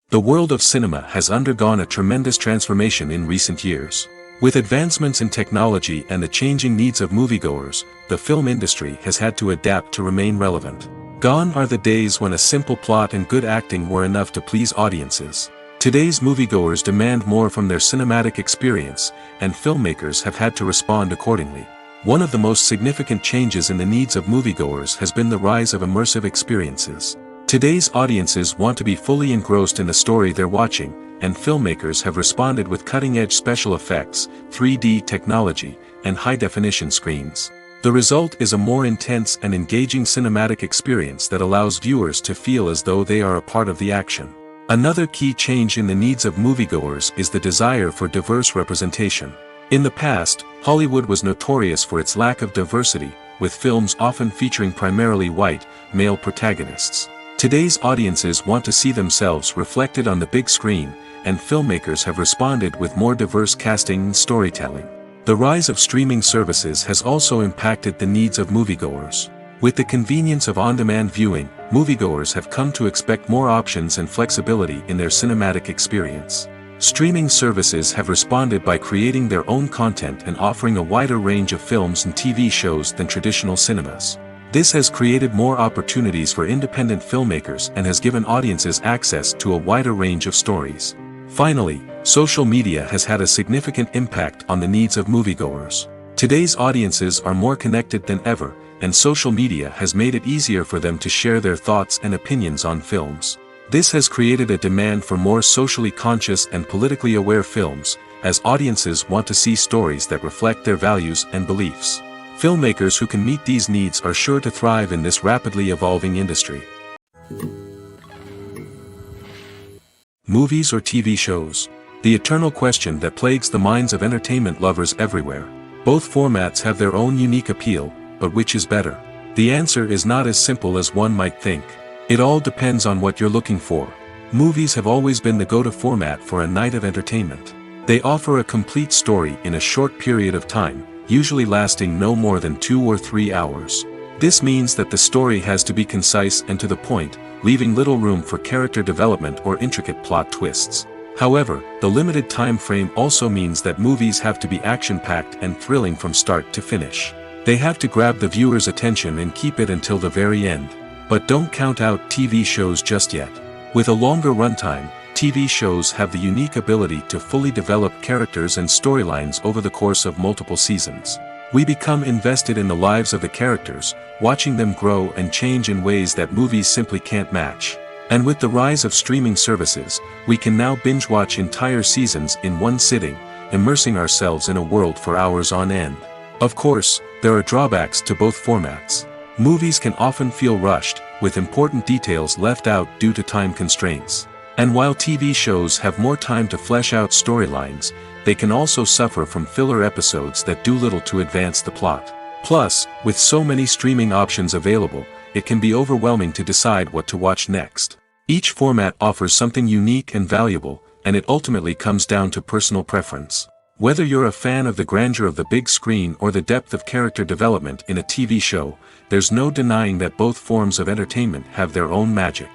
The world of cinema has undergone a tremendous transformation in recent years. With advancements in technology and the changing needs of moviegoers, the film industry has had to adapt to remain relevant. Gone are the days when a simple plot and good acting were enough to please audiences. Today's moviegoers demand more from their cinematic experience, and filmmakers have had to respond accordingly. One of the most significant changes in the needs of moviegoers has been the rise of immersive experiences. Today's audiences want to be fully engrossed in the story they're watching, and filmmakers have responded with cutting-edge special effects, 3D technology, and high-definition screens. The result is a more intense and engaging cinematic experience that allows viewers to feel as though they are a part of the action. Another key change in the needs of moviegoers is the desire for diverse representation. In the past, Hollywood was notorious for its lack of diversity, with films often featuring primarily white, male protagonists. Today's audiences want to see themselves reflected on the big screen, and filmmakers have responded with more diverse casting and storytelling. The rise of streaming services has also impacted the needs of moviegoers. With the convenience of on-demand viewing, moviegoers have come to expect more options and flexibility in their cinematic experience. Streaming services have responded by creating their own content and offering a wider range of films and TV shows than traditional cinemas. This has created more opportunities for independent filmmakers and has given audiences access to a wider range of stories. Finally, social media has had a significant impact on the needs of moviegoers. Today's audiences are more connected than ever, and social media has made it easier for them to share their thoughts and opinions on films. This has created a demand for more socially conscious and politically aware films, as audiences want to see stories that reflect their values and beliefs. Filmmakers who can meet these needs are sure to thrive in this rapidly evolving industry. Movies or TV shows? The eternal question that plagues the minds of entertainment lovers everywhere. Both formats have their own unique appeal, but which is better? The answer is not as simple as one might think. It all depends on what you're looking for. Movies have always been the go-to format for a night of entertainment. They offer a complete story in a short period of time, usually lasting no more than 2 or 3 hours. This means that the story has to be concise and to the point, leaving little room for character development or intricate plot twists. However, the limited time frame also means that movies have to be action-packed and thrilling from start to finish. They have to grab the viewer's attention and keep it until the very end. But don't count out TV shows just yet. With a longer runtime, TV shows have the unique ability to fully develop characters and storylines over the course of multiple seasons. We become invested in the lives of the characters, watching them grow and change in ways that movies simply can't match. And with the rise of streaming services, we can now binge-watch entire seasons in one sitting, immersing ourselves in a world for hours on end. Of course, there are drawbacks to both formats. Movies can often feel rushed, with important details left out due to time constraints. And while TV shows have more time to flesh out storylines, they can also suffer from filler episodes that do little to advance the plot. Plus, with so many streaming options available, it can be overwhelming to decide what to watch next. Each format offers something unique and valuable, and it ultimately comes down to personal preference. Whether you're a fan of the grandeur of the big screen or the depth of character development in a TV show, there's no denying that both forms of entertainment have their own magic.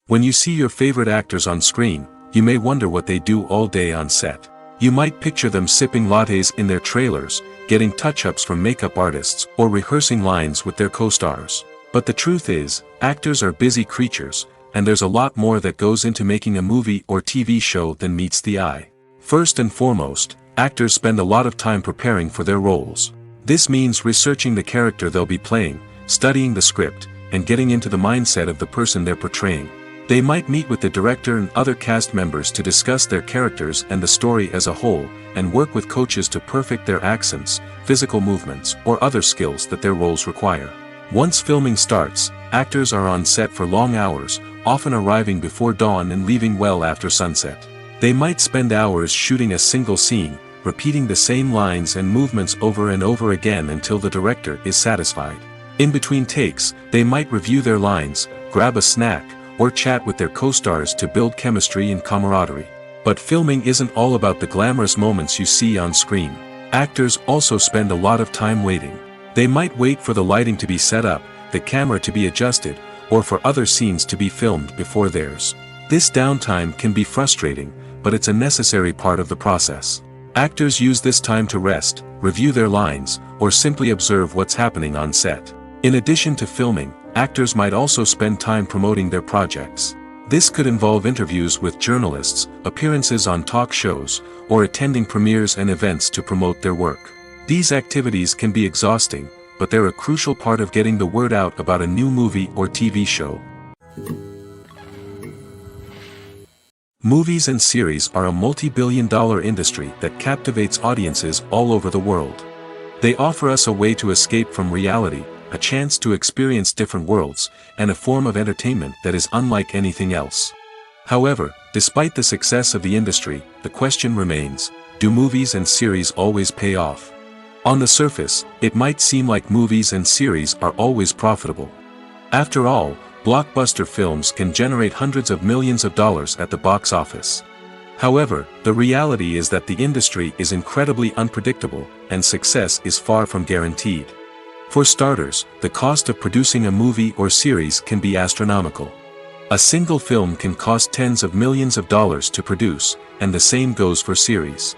When you see your favorite actors on screen, you may wonder what they do all day on set. You might picture them sipping lattes in their trailers, getting touch-ups from makeup artists, or rehearsing lines with their co-stars. But the truth is, actors are busy creatures, and there's a lot more that goes into making a movie or TV show than meets the eye. First and foremost, actors spend a lot of time preparing for their roles. This means researching the character they'll be playing, studying the script, and getting into the mindset of the person they're portraying. They might meet with the director and other cast members to discuss their characters and the story as a whole, and work with coaches to perfect their accents, physical movements, or other skills that their roles require. Once filming starts, actors are on set for long hours, often arriving before dawn and leaving well after sunset. They might spend hours shooting a single scene, repeating the same lines and movements over and over again until the director is satisfied. In between takes, they might review their lines, grab a snack, or chat with their co-stars to build chemistry and camaraderie. But filming isn't all about the glamorous moments you see on screen. Actors also spend a lot of time waiting. They might wait for the lighting to be set up, the camera to be adjusted, or for other scenes to be filmed before theirs. This downtime can be frustrating, but it's a necessary part of the process. Actors use this time to rest, review their lines, or simply observe what's happening on set. In addition to filming, actors might also spend time promoting their projects. This could involve interviews with journalists, appearances on talk shows, or attending premieres and events to promote their work. These activities can be exhausting, but they're a crucial part of getting the word out about a new movie or TV show. Movies and series are a multi-billion-dollar industry that captivates audiences all over the world. They offer us a way to escape from reality, a chance to experience different worlds, and a form of entertainment that is unlike anything else. However, despite the success of the industry, the question remains, do movies and series always pay off? On the surface, it might seem like movies and series are always profitable. After all, blockbuster films can generate hundreds of millions of dollars at the box office. However, the reality is that the industry is incredibly unpredictable, and success is far from guaranteed. For starters, the cost of producing a movie or series can be astronomical. A single film can cost tens of millions of dollars to produce, and the same goes for series.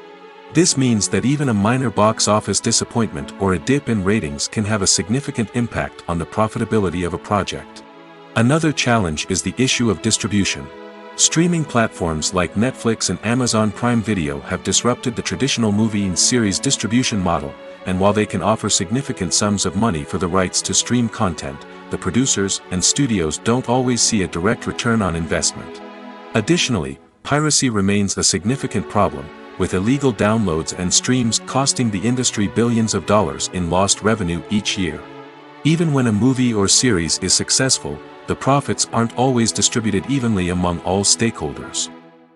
This means that even a minor box office disappointment or a dip in ratings can have a significant impact on the profitability of a project. Another challenge is the issue of distribution. Streaming platforms like Netflix and Amazon Prime Video have disrupted the traditional movie and series distribution model, and while they can offer significant sums of money for the rights to stream content, the producers and studios don't always see a direct return on investment. Additionally, piracy remains a significant problem, with illegal downloads and streams costing the industry billions of dollars in lost revenue each year. Even when a movie or series is successful, the profits aren't always distributed evenly among all stakeholders.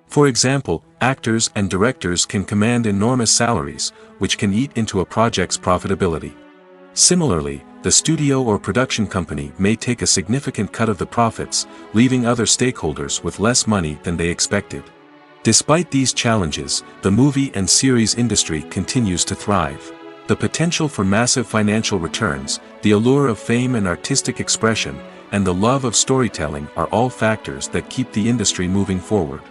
For example, actors and directors can command enormous salaries, which can eat into a project's profitability. Similarly, the studio or production company may take a significant cut of the profits, leaving other stakeholders with less money than they expected. Despite these challenges, the movie and series industry continues to thrive. The potential for massive financial returns, the allure of fame and artistic expression, and the love of storytelling are all factors that keep the industry moving forward.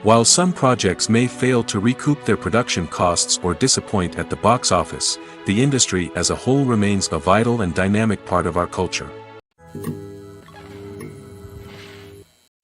While some projects may fail to recoup their production costs or disappoint at the box office, the industry as a whole remains a vital and dynamic part of our culture.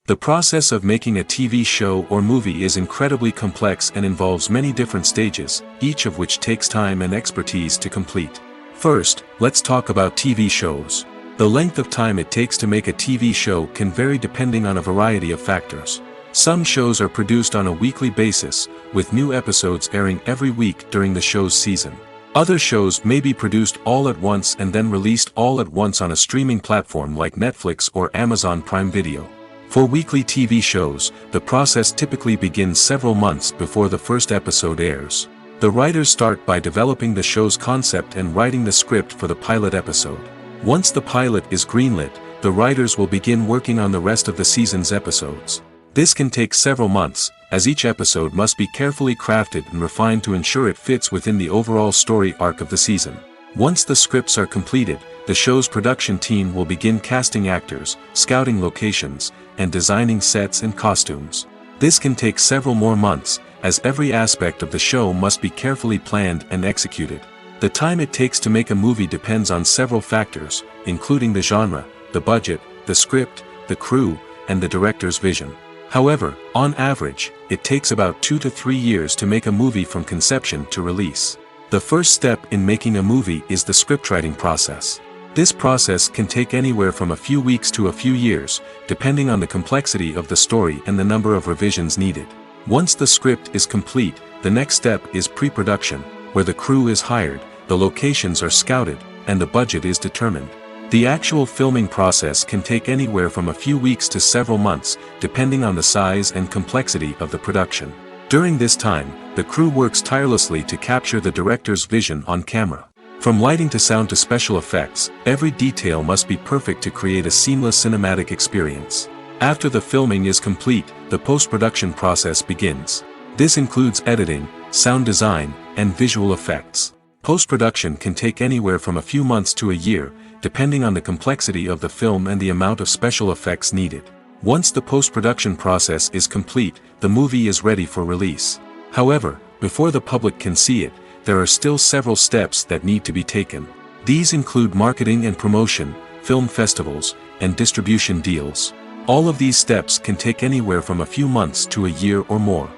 The process of making a TV show or movie is incredibly complex and involves many different stages, each of which takes time and expertise to complete. First, let's talk about TV shows. The length of time it takes to make a TV show can vary depending on a variety of factors. Some shows are produced on a weekly basis, with new episodes airing every week during the show's season. Other shows may be produced all at once and then released all at once on a streaming platform like Netflix or Amazon Prime Video. For weekly TV shows, the process typically begins several months before the first episode airs. The writers start by developing the show's concept and writing the script for the pilot episode. Once the pilot is greenlit, the writers will begin working on the rest of the season's episodes. This can take several months, as each episode must be carefully crafted and refined to ensure it fits within the overall story arc of the season. Once the scripts are completed, the show's production team will begin casting actors, scouting locations, and designing sets and costumes. This can take several more months, as every aspect of the show must be carefully planned and executed. The time it takes to make a movie depends on several factors, including the genre, the budget, the script, the crew, and the director's vision. However, on average, it takes about 2 to 3 years to make a movie from conception to release. The first step in making a movie is the scriptwriting process. This process can take anywhere from a few weeks to a few years, depending on the complexity of the story and the number of revisions needed. Once the script is complete, the next step is pre-production, where the crew is hired, the locations are scouted, and the budget is determined. The actual filming process can take anywhere from a few weeks to several months, depending on the size and complexity of the production. During this time, the crew works tirelessly to capture the director's vision on camera. From lighting to sound to special effects, every detail must be perfect to create a seamless cinematic experience. After the filming is complete, the post-production process begins. This includes editing, sound design, and visual effects. Post-production can take anywhere from a few months to a year, depending on the complexity of the film and the amount of special effects needed. Once the post-production process is complete, the movie is ready for release. However, before the public can see it, there are still several steps that need to be taken. These include marketing and promotion, film festivals, and distribution deals. All of these steps can take anywhere from a few months to a year or more.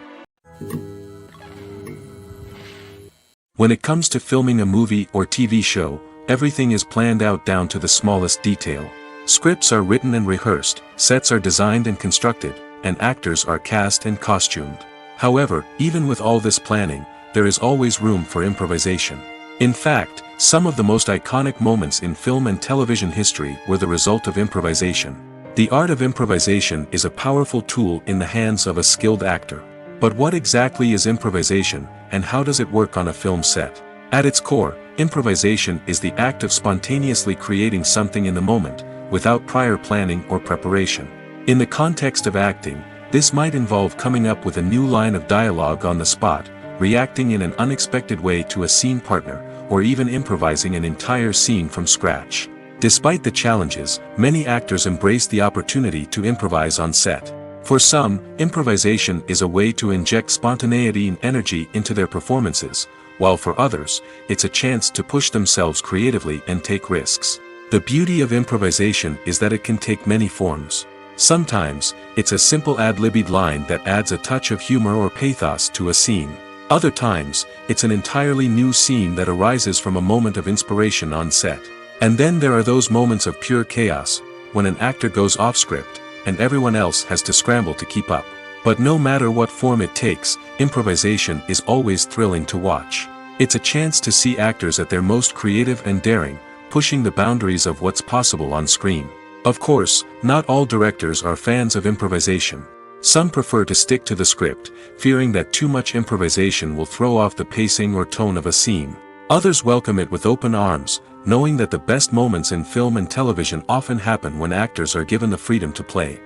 When it comes to filming a movie or TV show, everything is planned out down to the smallest detail. Scripts are written and rehearsed, sets are designed and constructed, and actors are cast and costumed. However, even with all this planning, there is always room for improvisation. In fact, some of the most iconic moments in film and television history were the result of improvisation. The art of improvisation is a powerful tool in the hands of a skilled actor. But what exactly is improvisation, and how does it work on a film set? At its core, improvisation is the act of spontaneously creating something in the moment, without prior planning or preparation. In the context of acting, this might involve coming up with a new line of dialogue on the spot, reacting in an unexpected way to a scene partner, or even improvising an entire scene from scratch. Despite the challenges, many actors embrace the opportunity to improvise on set. For some, improvisation is a way to inject spontaneity and energy into their performances, while for others, it's a chance to push themselves creatively and take risks. The beauty of improvisation is that it can take many forms. Sometimes, it's a simple ad-libbed line that adds a touch of humor or pathos to a scene. Other times, it's an entirely new scene that arises from a moment of inspiration on set. And then there are those moments of pure chaos, when an actor goes off script, and everyone else has to scramble to keep up. But no matter what form it takes, improvisation is always thrilling to watch. It's a chance to see actors at their most creative and daring, pushing the boundaries of what's possible on screen. Of course, not all directors are fans of improvisation. Some prefer to stick to the script, fearing that too much improvisation will throw off the pacing or tone of a scene. Others welcome it with open arms, knowing that the best moments in film and television often happen when actors are given the freedom to play.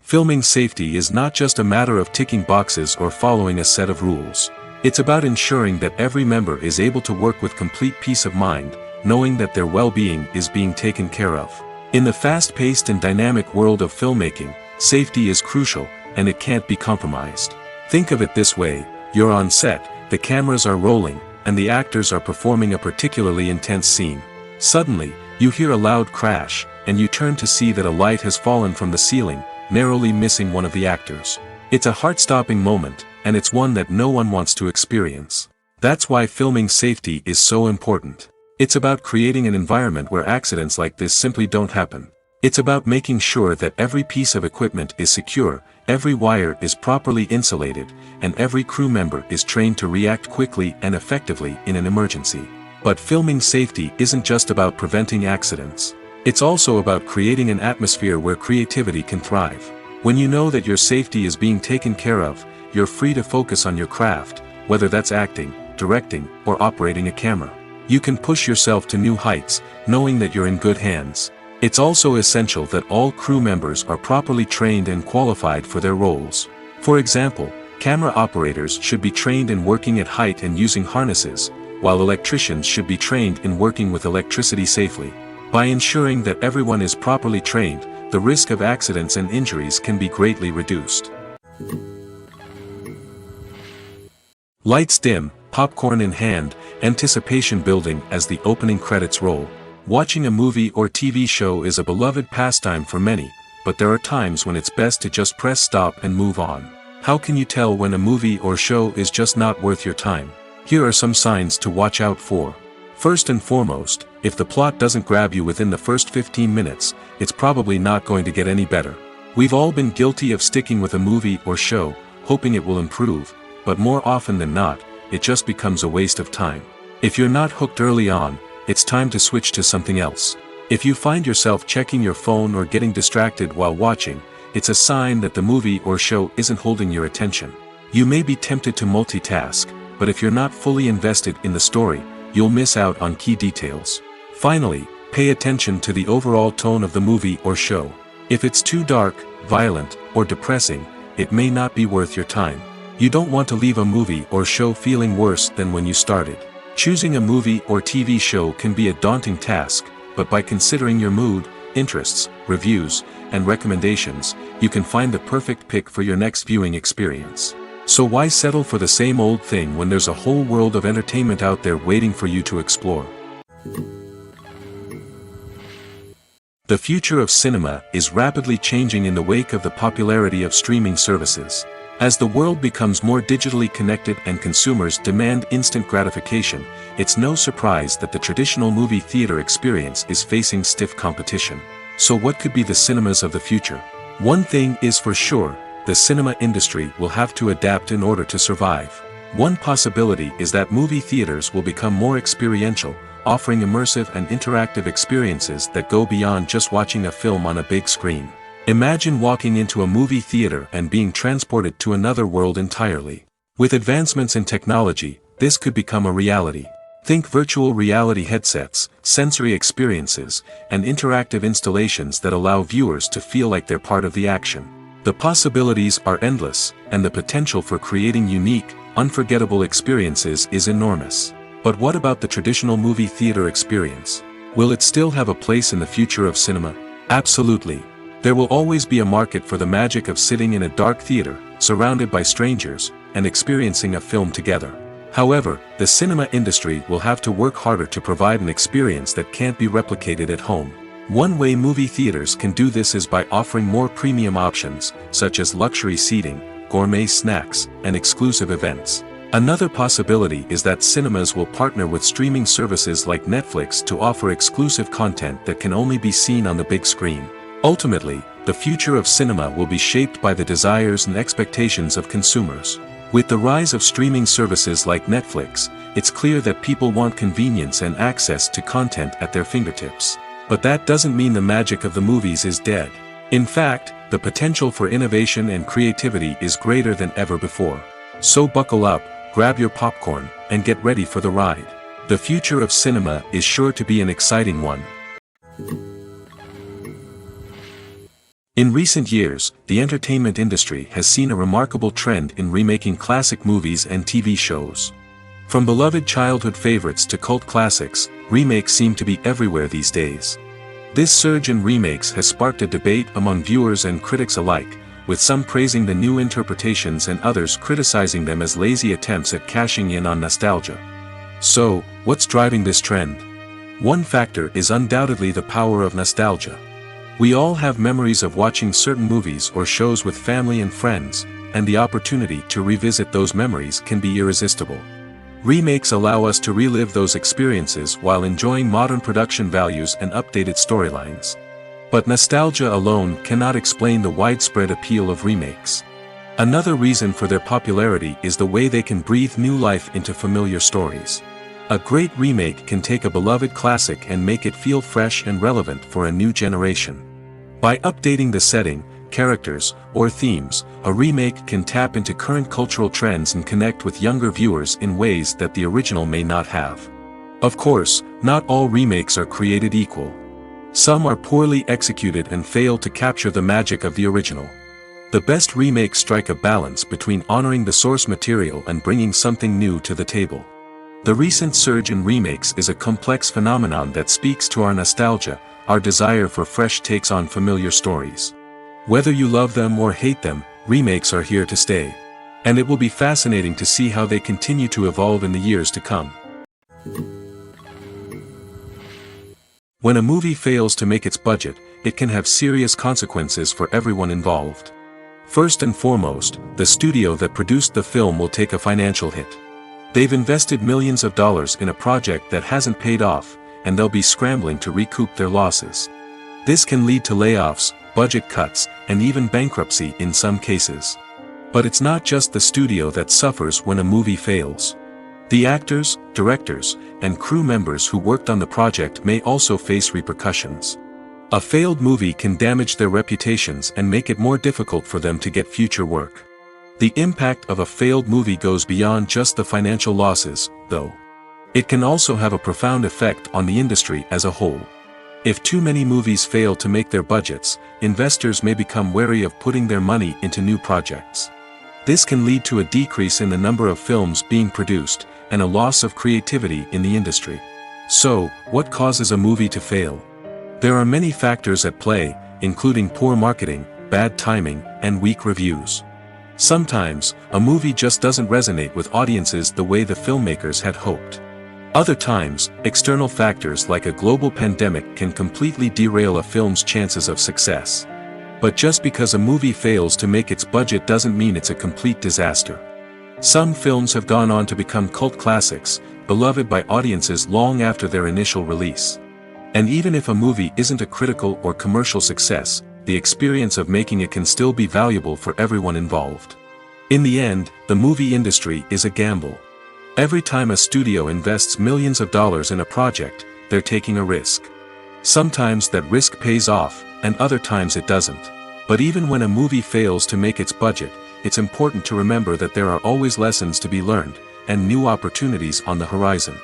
Filming safety is not just a matter of ticking boxes or following a set of rules. It's about ensuring that every member is able to work with complete peace of mind, knowing that their well-being is being taken care of. In the fast-paced and dynamic world of filmmaking, safety is crucial, and it can't be compromised. Think of it this way, you're on set, the cameras are rolling, and the actors are performing a particularly intense scene. Suddenly, you hear a loud crash, and you turn to see that a light has fallen from the ceiling, narrowly missing one of the actors. It's a heart-stopping moment, and it's one that no one wants to experience. That's why filming safety is so important. It's about creating an environment where accidents like this simply don't happen. It's about making sure that every piece of equipment is secure, every wire is properly insulated, and every crew member is trained to react quickly and effectively in an emergency. But filming safety isn't just about preventing accidents. It's also about creating an atmosphere where creativity can thrive. When you know that your safety is being taken care of, you're free to focus on your craft, whether that's acting, directing, or operating a camera. You can push yourself to new heights, knowing that you're in good hands. It's also essential that all crew members are properly trained and qualified for their roles. For example, camera operators should be trained in working at height and using harnesses, while electricians should be trained in working with electricity safely. By ensuring that everyone is properly trained, the risk of accidents and injuries can be greatly reduced. Lights dim, popcorn in hand, anticipation building as the opening credits roll. Watching a movie or TV show is a beloved pastime for many, but there are times when it's best to just press stop and move on. How can you tell when a movie or show is just not worth your time? Here are some signs to watch out for. First and foremost, if the plot doesn't grab you within the first 15 minutes, it's probably not going to get any better. We've all been guilty of sticking with a movie or show, hoping it will improve, but more often than not, it just becomes a waste of time. If you're not hooked early on, it's time to switch to something else. If you find yourself checking your phone or getting distracted while watching, it's a sign that the movie or show isn't holding your attention. You may be tempted to multitask, but if you're not fully invested in the story, you'll miss out on key details. Finally, pay attention to the overall tone of the movie or show. If it's too dark, violent, or depressing, it may not be worth your time. You don't want to leave a movie or show feeling worse than when you started. Choosing a movie or TV show can be a daunting task, but by considering your mood, interests, reviews, and recommendations, you can find the perfect pick for your next viewing experience. So why settle for the same old thing when there's a whole world of entertainment out there waiting for you to explore? The future of cinema is rapidly changing in the wake of the popularity of streaming services. As the world becomes more digitally connected and consumers demand instant gratification, it's no surprise that the traditional movie theater experience is facing stiff competition. So what could be the cinemas of the future? One thing is for sure, the cinema industry will have to adapt in order to survive. One possibility is that movie theaters will become more experiential, offering immersive and interactive experiences that go beyond just watching a film on a big screen. Imagine walking into a movie theater and being transported to another world entirely. With advancements in technology, this could become a reality. Think virtual reality headsets, sensory experiences, and interactive installations that allow viewers to feel like they're part of the action. The possibilities are endless, and the potential for creating unique, unforgettable experiences is enormous. But what about the traditional movie theater experience? Will it still have a place in the future of cinema? Absolutely. There will always be a market for the magic of sitting in a dark theater, surrounded by strangers, and experiencing a film together. However, the cinema industry will have to work harder to provide an experience that can't be replicated at home. One way movie theaters can do this is by offering more premium options, such as luxury seating, gourmet snacks, and exclusive events. Another possibility is that cinemas will partner with streaming services like Netflix to offer exclusive content that can only be seen on the big screen. Ultimately, the future of cinema will be shaped by the desires and expectations of consumers. With the rise of streaming services like Netflix, it's clear that people want convenience and access to content at their fingertips. But that doesn't mean the magic of the movies is dead. In fact, the potential for innovation and creativity is greater than ever before. So buckle up, grab your popcorn, and get ready for the ride. The future of cinema is sure to be an exciting one. In recent years, the entertainment industry has seen a remarkable trend in remaking classic movies and TV shows. From beloved childhood favorites to cult classics, remakes seem to be everywhere these days. This surge in remakes has sparked a debate among viewers and critics alike, with some praising the new interpretations and others criticizing them as lazy attempts at cashing in on nostalgia. So, what's driving this trend? One factor is undoubtedly the power of nostalgia. We all have memories of watching certain movies or shows with family and friends, and the opportunity to revisit those memories can be irresistible. Remakes allow us to relive those experiences while enjoying modern production values and updated storylines. But nostalgia alone cannot explain the widespread appeal of remakes. Another reason for their popularity is the way they can breathe new life into familiar stories. A great remake can take a beloved classic and make it feel fresh and relevant for a new generation. By updating the setting, characters, or themes, a remake can tap into current cultural trends and connect with younger viewers in ways that the original may not have. Of course, not all remakes are created equal. Some are poorly executed and fail to capture the magic of the original. The best remakes strike a balance between honoring the source material and bringing something new to the table. The recent surge in remakes is a complex phenomenon that speaks to our nostalgia, our desire for fresh takes on familiar stories. Whether you love them or hate them, remakes are here to stay. And it will be fascinating to see how they continue to evolve in the years to come. When a movie fails to make its budget, it can have serious consequences for everyone involved. First and foremost, the studio that produced the film will take a financial hit. They've invested millions of dollars in a project that hasn't paid off, and they'll be scrambling to recoup their losses. This can lead to layoffs, budget cuts, and even bankruptcy in some cases. But it's not just the studio that suffers when a movie fails. The actors, directors, and crew members who worked on the project may also face repercussions. A failed movie can damage their reputations and make it more difficult for them to get future work. The impact of a failed movie goes beyond just the financial losses, though. It can also have a profound effect on the industry as a whole. If too many movies fail to make their budgets, investors may become wary of putting their money into new projects. This can lead to a decrease in the number of films being produced, and a loss of creativity in the industry. So, what causes a movie to fail? There are many factors at play, including poor marketing, bad timing, and weak reviews. Sometimes, a movie just doesn't resonate with audiences the way the filmmakers had hoped. Other times, external factors like a global pandemic can completely derail a film's chances of success. But just because a movie fails to make its budget doesn't mean it's a complete disaster. Some films have gone on to become cult classics, beloved by audiences long after their initial release. And even if a movie isn't a critical or commercial success, the experience of making it can still be valuable for everyone involved. In the end, the movie industry is a gamble. Every time a studio invests millions of dollars in a project, they're taking a risk. Sometimes that risk pays off, and other times it doesn't. But even when a movie fails to make its budget, it's important to remember that there are always lessons to be learned, and new opportunities on the horizon.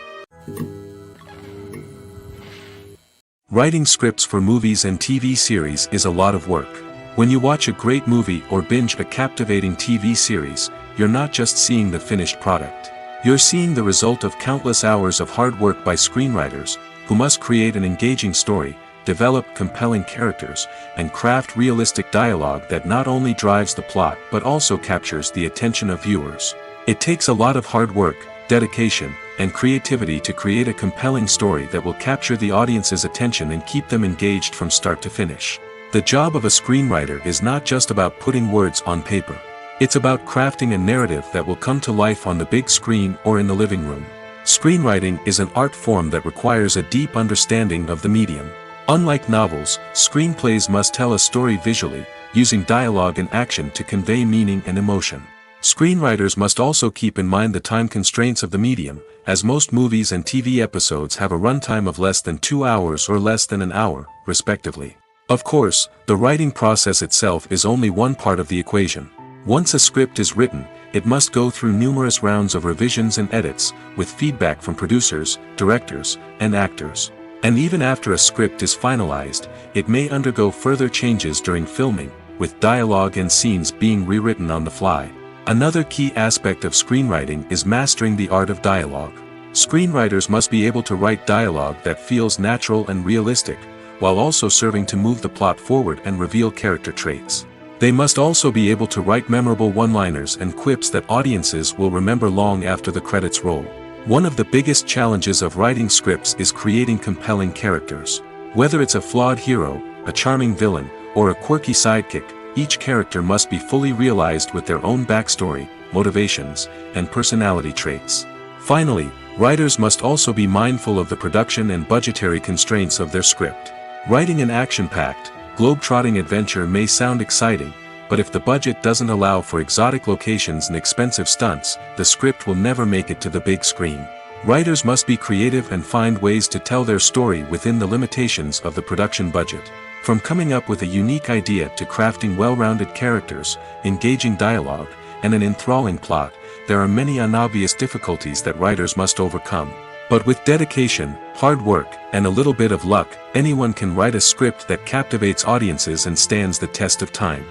Writing scripts for movies and TV series is a lot of work. When you watch a great movie or binge a captivating TV series, you're not just seeing the finished product. You're seeing the result of countless hours of hard work by screenwriters, who must create an engaging story, develop compelling characters, and craft realistic dialogue that not only drives the plot but also captures the attention of viewers. It takes a lot of hard work, dedication, and creativity to create a compelling story that will capture the audience's attention and keep them engaged from start to finish. The job of a screenwriter is not just about putting words on paper. It's about crafting a narrative that will come to life on the big screen or in the living room. Screenwriting is an art form that requires a deep understanding of the medium. Unlike novels, screenplays must tell a story visually, using dialogue and action to convey meaning and emotion. Screenwriters must also keep in mind the time constraints of the medium, as most movies and TV episodes have a runtime of less than 2 hours or less than an hour, respectively. Of course, the writing process itself is only one part of the equation. Once a script is written, it must go through numerous rounds of revisions and edits, with feedback from producers, directors, and actors. And even after a script is finalized, it may undergo further changes during filming, with dialogue and scenes being rewritten on the fly. Another key aspect of screenwriting is mastering the art of dialogue. Screenwriters must be able to write dialogue that feels natural and realistic, while also serving to move the plot forward and reveal character traits. They must also be able to write memorable one-liners and quips that audiences will remember long after the credits roll. One of the biggest challenges of writing scripts is creating compelling characters. Whether it's a flawed hero, a charming villain, or a quirky sidekick, each character must be fully realized with their own backstory, motivations, and personality traits. Finally, writers must also be mindful of the production and budgetary constraints of their script. Writing an action-packed, globe-trotting adventure may sound exciting, but if the budget doesn't allow for exotic locations and expensive stunts, the script will never make it to the big screen. Writers must be creative and find ways to tell their story within the limitations of the production budget. From coming up with a unique idea to crafting well-rounded characters, engaging dialogue, and an enthralling plot, there are many unobvious difficulties that writers must overcome. But with dedication, hard work, and a little bit of luck, anyone can write a script that captivates audiences and stands the test of time.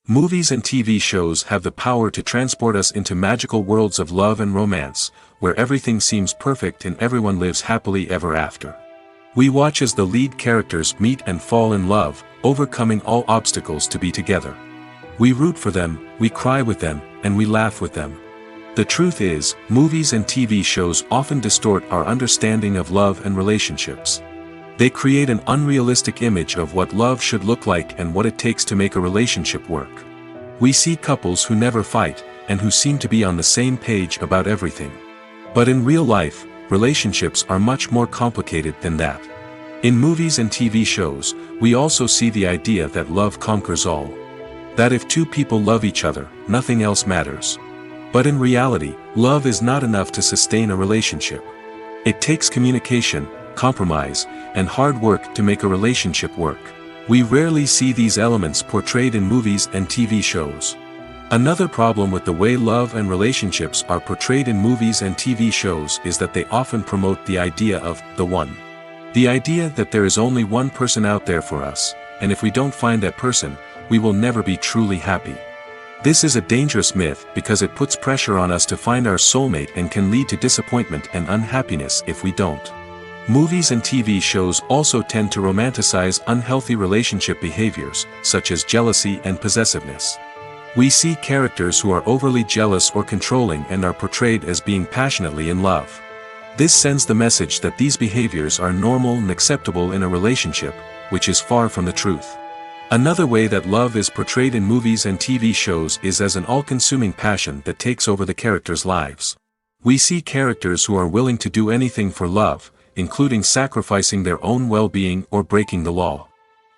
Movies and TV shows have the power to transport us into magical worlds of love and romance, where everything seems perfect and everyone lives happily ever after. We watch as the lead characters meet and fall in love, overcoming all obstacles to be together. We root for them, we cry with them, and we laugh with them. The truth is, movies and TV shows often distort our understanding of love and relationships. They create an unrealistic image of what love should look like and what it takes to make a relationship work. We see couples who never fight, and who seem to be on the same page about everything. But in real life, relationships are much more complicated than that. In movies and TV shows, we also see the idea that love conquers all. That if two people love each other, nothing else matters. But in reality, love is not enough to sustain a relationship. It takes communication, compromise, and hard work to make a relationship work. We rarely see these elements portrayed in movies and TV shows. Another problem with the way love and relationships are portrayed in movies and TV shows is that they often promote the idea of the one. The idea that there is only one person out there for us, and if we don't find that person, we will never be truly happy. This is a dangerous myth because it puts pressure on us to find our soulmate and can lead to disappointment and unhappiness if we don't. Movies and TV shows also tend to romanticize unhealthy relationship behaviors, such as jealousy and possessiveness. We see characters who are overly jealous or controlling and are portrayed as being passionately in love. This sends the message that these behaviors are normal and acceptable in a relationship, which is far from the truth. Another way that love is portrayed in movies and TV shows is as an all-consuming passion that takes over the characters' lives. We see characters who are willing to do anything for love, including sacrificing their own well-being or breaking the law.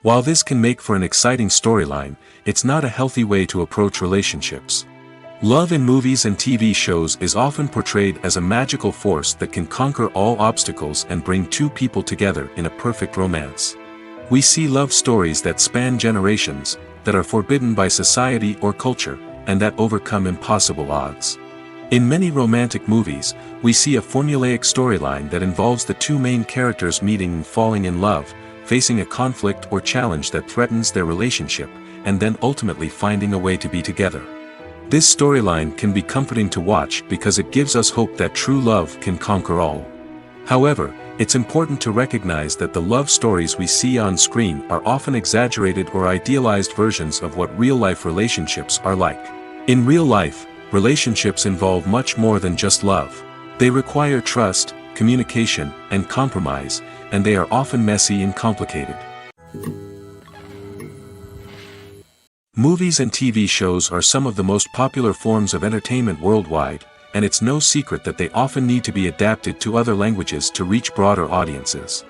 While this can make for an exciting storyline, it's not a healthy way to approach relationships. Love in movies and TV shows is often portrayed as a magical force that can conquer all obstacles and bring two people together in a perfect romance. We see love stories that span generations, that are forbidden by society or culture, and that overcome impossible odds. In many romantic movies, we see a formulaic storyline that involves the two main characters meeting and falling in love, facing a conflict or challenge that threatens their relationship, and then ultimately finding a way to be together. This storyline can be comforting to watch because it gives us hope that true love can conquer all. However, it's important to recognize that the love stories we see on screen are often exaggerated or idealized versions of what real-life relationships are like. In real life, relationships involve much more than just love. They require trust, communication, and compromise, and they are often messy and complicated. Movies and TV shows are some of the most popular forms of entertainment worldwide, and it's no secret that they often need to be adapted to other languages to reach broader audiences.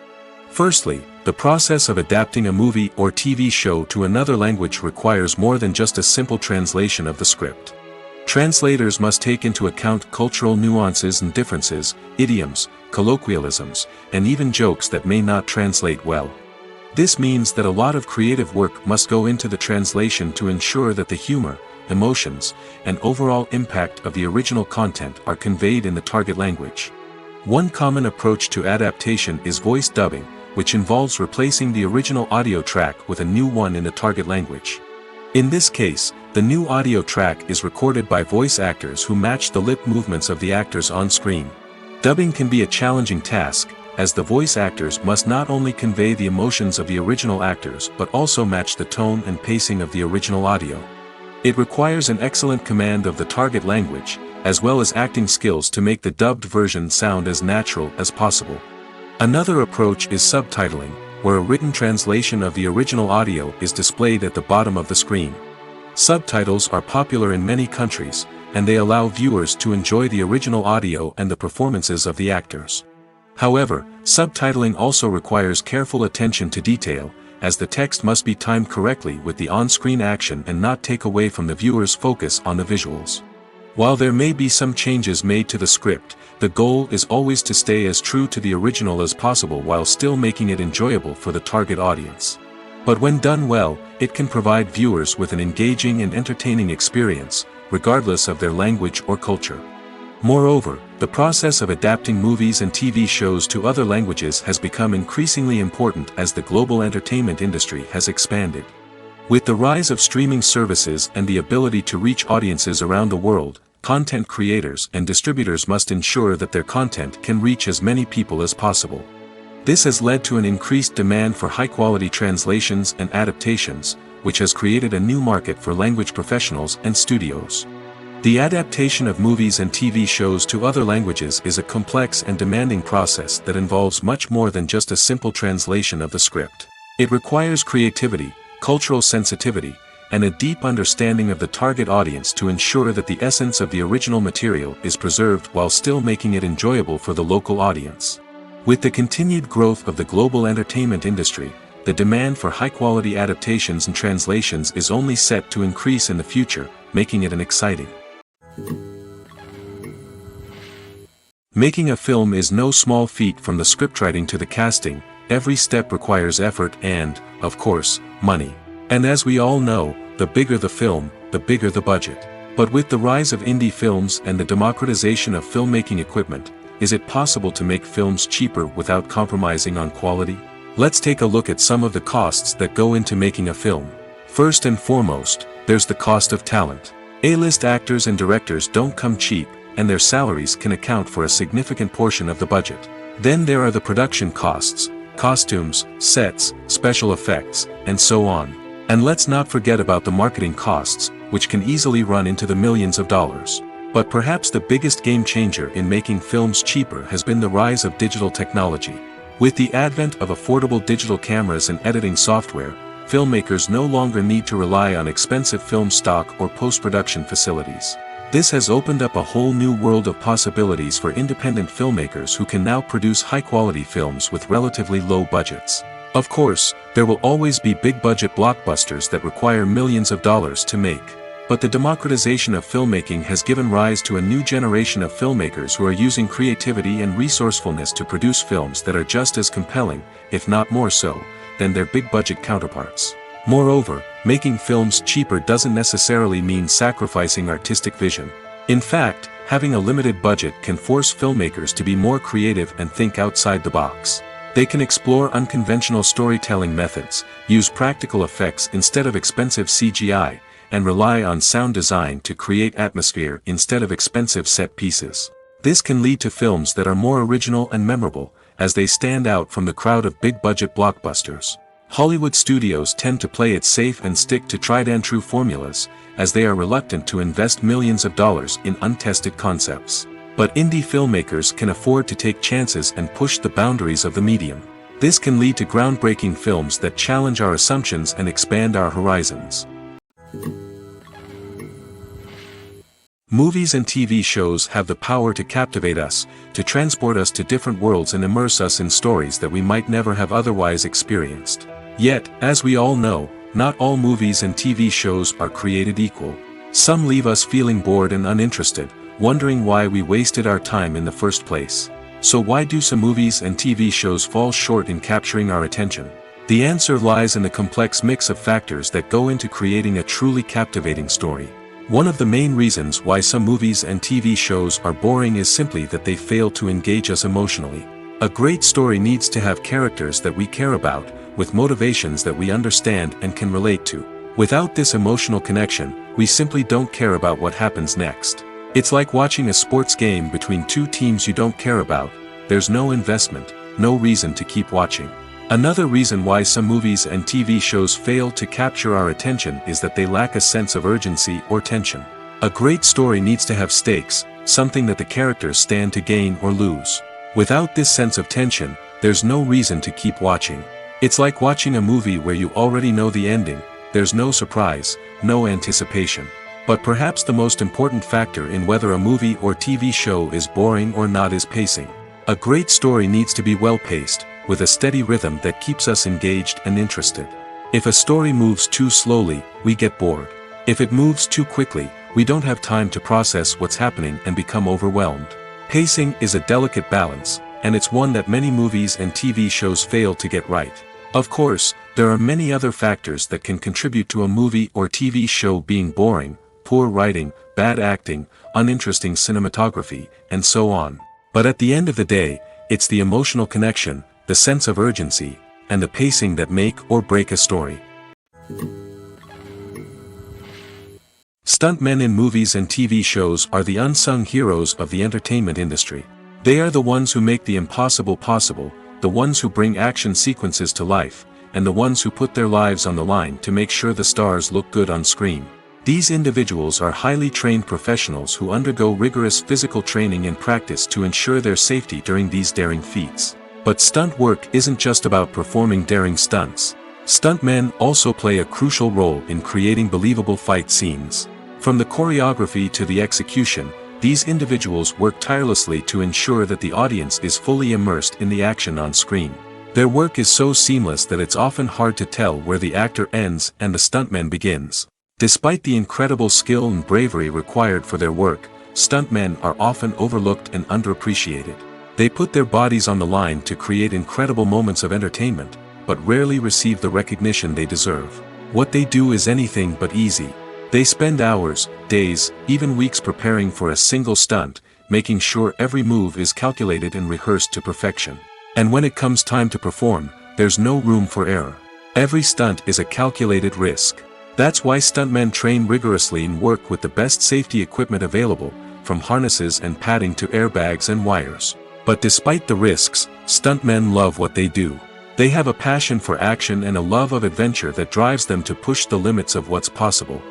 Firstly, the process of adapting a movie or TV show to another language requires more than just a simple translation of the script. Translators must take into account cultural nuances and differences, idioms, colloquialisms, and even jokes that may not translate well. This means that a lot of creative work must go into the translation to ensure that the humor, emotions, and overall impact of the original content are conveyed in the target language. One common approach to adaptation is voice dubbing, which involves replacing the original audio track with a new one in the target language. In this case, the new audio track is recorded by voice actors who match the lip movements of the actors on screen. Dubbing can be a challenging task, as the voice actors must not only convey the emotions of the original actors but also match the tone and pacing of the original audio. It requires an excellent command of the target language, as well as acting skills to make the dubbed version sound as natural as possible. Another approach is subtitling, where a written translation of the original audio is displayed at the bottom of the screen. Subtitles are popular in many countries, and they allow viewers to enjoy the original audio and the performances of the actors. However, subtitling also requires careful attention to detail, as the text must be timed correctly with the on-screen action and not take away from the viewer's focus on the visuals. While there may be some changes made to the script, the goal is always to stay as true to the original as possible while still making it enjoyable for the target audience. But when done well, it can provide viewers with an engaging and entertaining experience, regardless of their language or culture. Moreover, the process of adapting movies and TV shows to other languages has become increasingly important as the global entertainment industry has expanded. With the rise of streaming services and the ability to reach audiences around the world, content creators and distributors must ensure that their content can reach as many people as possible. This has led to an increased demand for high-quality translations and adaptations, which has created a new market for language professionals and studios. The adaptation of movies and TV shows to other languages is a complex and demanding process that involves much more than just a simple translation of the script. It requires creativity, cultural sensitivity, and a deep understanding of the target audience to ensure that the essence of the original material is preserved while still making it enjoyable for the local audience. With the continued growth of the global entertainment industry, the demand for high-quality adaptations and translations is only set to increase in the future, making it an exciting. Making a film is no small feat. From the scriptwriting to the casting, every step requires effort and, of course, money. And as we all know, the bigger the film, the bigger the budget. But with the rise of indie films and the democratization of filmmaking equipment, is it possible to make films cheaper without compromising on quality? Let's take a look at some of the costs that go into making a film. First and foremost, there's the cost of talent. A-list actors and directors don't come cheap, and their salaries can account for a significant portion of the budget. Then there are the production costs, costumes, sets, special effects, and so on. And let's not forget about the marketing costs, which can easily run into the millions of dollars. But perhaps the biggest game changer in making films cheaper has been the rise of digital technology. With the advent of affordable digital cameras and editing software, filmmakers no longer need to rely on expensive film stock or post-production facilities. This has opened up a whole new world of possibilities for independent filmmakers who can now produce high-quality films with relatively low budgets. Of course, there will always be big-budget blockbusters that require millions of dollars to make. But the democratization of filmmaking has given rise to a new generation of filmmakers who are using creativity and resourcefulness to produce films that are just as compelling, if not more so, than their big-budget counterparts. Moreover, making films cheaper doesn't necessarily mean sacrificing artistic vision. In fact, having a limited budget can force filmmakers to be more creative and think outside the box. They can explore unconventional storytelling methods, use practical effects instead of expensive CGI, and rely on sound design to create atmosphere instead of expensive set pieces. This can lead to films that are more original and memorable, as they stand out from the crowd of big-budget blockbusters. Hollywood studios tend to play it safe and stick to tried-and-true formulas, as they are reluctant to invest millions of dollars in untested concepts. But indie filmmakers can afford to take chances and push the boundaries of the medium. This can lead to groundbreaking films that challenge our assumptions and expand our horizons. Movies and TV shows have the power to captivate us, to transport us to different worlds and immerse us in stories that we might never have otherwise experienced. Yet, as we all know, not all movies and TV shows are created equal. Some leave us feeling bored and uninterested, wondering why we wasted our time in the first place. So why do some movies and TV shows fall short in capturing our attention? The answer lies in the complex mix of factors that go into creating a truly captivating story. One of the main reasons why some movies and TV shows are boring is simply that they fail to engage us emotionally. A great story needs to have characters that we care about, with motivations that we understand and can relate to. Without this emotional connection, we simply don't care about what happens next. It's like watching a sports game between two teams you don't care about. There's no investment, no reason to keep watching. Another reason why some movies and TV shows fail to capture our attention is that they lack a sense of urgency or tension. A great story needs to have stakes, something that the characters stand to gain or lose. Without this sense of tension, there's no reason to keep watching. It's like watching a movie where you already know the ending, there's no surprise, no anticipation. But perhaps the most important factor in whether a movie or TV show is boring or not is pacing. A great story needs to be well-paced, with a steady rhythm that keeps us engaged and interested. If a story moves too slowly, we get bored. If it moves too quickly, we don't have time to process what's happening and become overwhelmed. Pacing is a delicate balance, and it's one that many movies and TV shows fail to get right. Of course, there are many other factors that can contribute to a movie or TV show being boring: poor writing, bad acting, uninteresting cinematography, and so on. But at the end of the day, it's the emotional connection, the sense of urgency, and the pacing that make or break a story. Stuntmen in movies and TV shows are the unsung heroes of the entertainment industry. They are the ones who make the impossible possible, the ones who bring action sequences to life, and the ones who put their lives on the line to make sure the stars look good on screen. These individuals are highly trained professionals who undergo rigorous physical training and practice to ensure their safety during these daring feats. But stunt work isn't just about performing daring stunts. Stuntmen also play a crucial role in creating believable fight scenes. From the choreography to the execution, these individuals work tirelessly to ensure that the audience is fully immersed in the action on screen. Their work is so seamless that it's often hard to tell where the actor ends and the stuntman begins. Despite the incredible skill and bravery required for their work, stuntmen are often overlooked and underappreciated. They put their bodies on the line to create incredible moments of entertainment, but rarely receive the recognition they deserve. What they do is anything but easy. They spend hours, days, even weeks preparing for a single stunt, making sure every move is calculated and rehearsed to perfection. And when it comes time to perform, there's no room for error. Every stunt is a calculated risk. That's why stuntmen train rigorously and work with the best safety equipment available, from harnesses and padding to airbags and wires. But despite the risks, stuntmen love what they do. They have a passion for action and a love of adventure that drives them to push the limits of what's possible.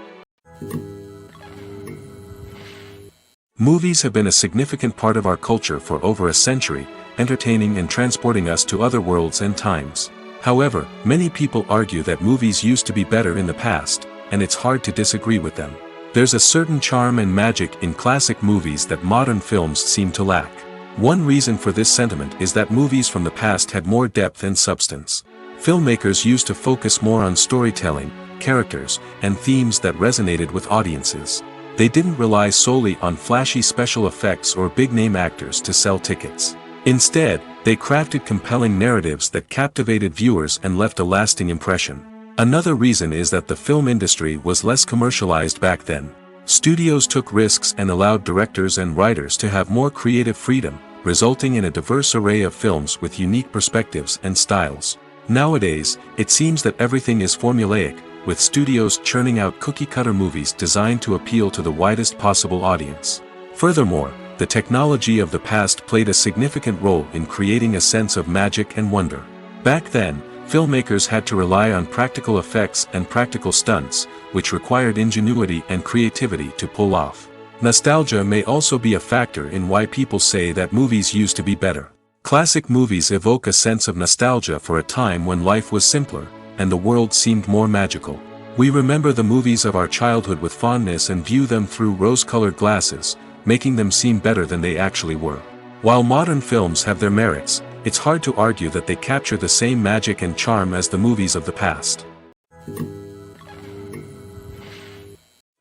Movies have been a significant part of our culture for over a century, entertaining and transporting us to other worlds and times. However, many people argue that movies used to be better in the past, and it's hard to disagree with them. There's a certain charm and magic in classic movies that modern films seem to lack. One reason for this sentiment is that movies from the past had more depth and substance. Filmmakers used to focus more on storytelling, characters, and themes that resonated with audiences. They didn't rely solely on flashy special effects or big-name actors to sell tickets. Instead, they crafted compelling narratives that captivated viewers and left a lasting impression. Another reason is that the film industry was less commercialized back then. Studios took risks and allowed directors and writers to have more creative freedom, resulting in a diverse array of films with unique perspectives and styles. Nowadays, it seems that everything is formulaic, with studios churning out cookie-cutter movies designed to appeal to the widest possible audience. Furthermore, the technology of the past played a significant role in creating a sense of magic and wonder. Back then, filmmakers had to rely on practical effects and practical stunts, which required ingenuity and creativity to pull off. Nostalgia may also be a factor in why people say that movies used to be better. Classic movies evoke a sense of nostalgia for a time when life was simpler, and the world seemed more magical. We remember the movies of our childhood with fondness and view them through rose-colored glasses, making them seem better than they actually were. While modern films have their merits, it's hard to argue that they capture the same magic and charm as the movies of the past.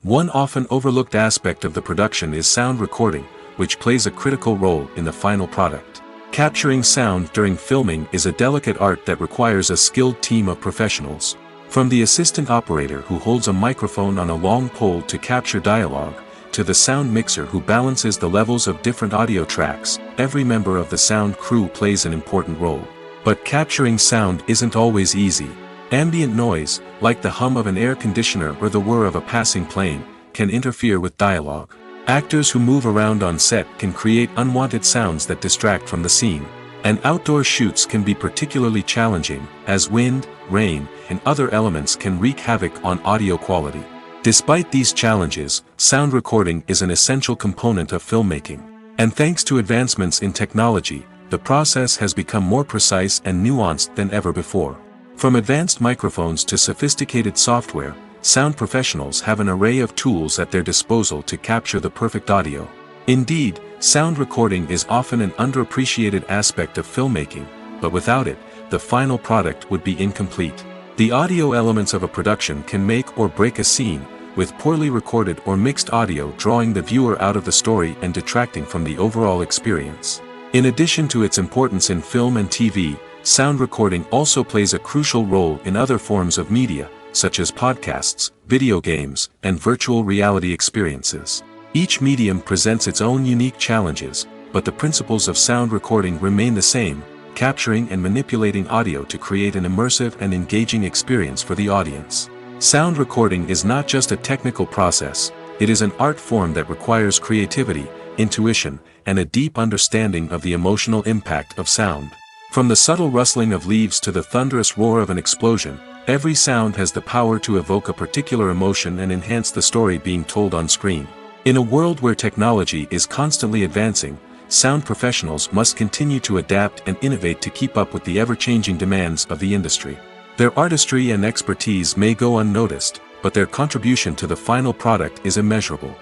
One often overlooked aspect of the production is sound recording, which plays a critical role in the final product. Capturing sound during filming is a delicate art that requires a skilled team of professionals. From the assistant operator who holds a microphone on a long pole to capture dialogue, to the sound mixer who balances the levels of different audio tracks, every member of the sound crew plays an important role. But capturing sound isn't always easy. Ambient noise, like the hum of an air conditioner or the whir of a passing plane, can interfere with dialogue. Actors who move around on set can create unwanted sounds that distract from the scene. And outdoor shoots can be particularly challenging, as wind, rain, and other elements can wreak havoc on audio quality. Despite these challenges, sound recording is an essential component of filmmaking. And thanks to advancements in technology, the process has become more precise and nuanced than ever before. From advanced microphones to sophisticated software, sound professionals have an array of tools at their disposal to capture the perfect audio. Indeed, sound recording is often an underappreciated aspect of filmmaking, but without it, the final product would be incomplete. The audio elements of a production can make or break a scene, with poorly recorded or mixed audio drawing the viewer out of the story and detracting from the overall experience. In addition to its importance in film and TV, sound recording also plays a crucial role in other forms of media, such as podcasts, video games, and virtual reality experiences. Each medium presents its own unique challenges, but the principles of sound recording remain the same, capturing and manipulating audio to create an immersive and engaging experience for the audience. Sound recording is not just a technical process, it is an art form that requires creativity, intuition, and a deep understanding of the emotional impact of sound. From the subtle rustling of leaves to the thunderous roar of an explosion, every sound has the power to evoke a particular emotion and enhance the story being told on screen. In a world where technology is constantly advancing, sound professionals must continue to adapt and innovate to keep up with the ever-changing demands of the industry. Their artistry and expertise may go unnoticed, but their contribution to the final product is immeasurable.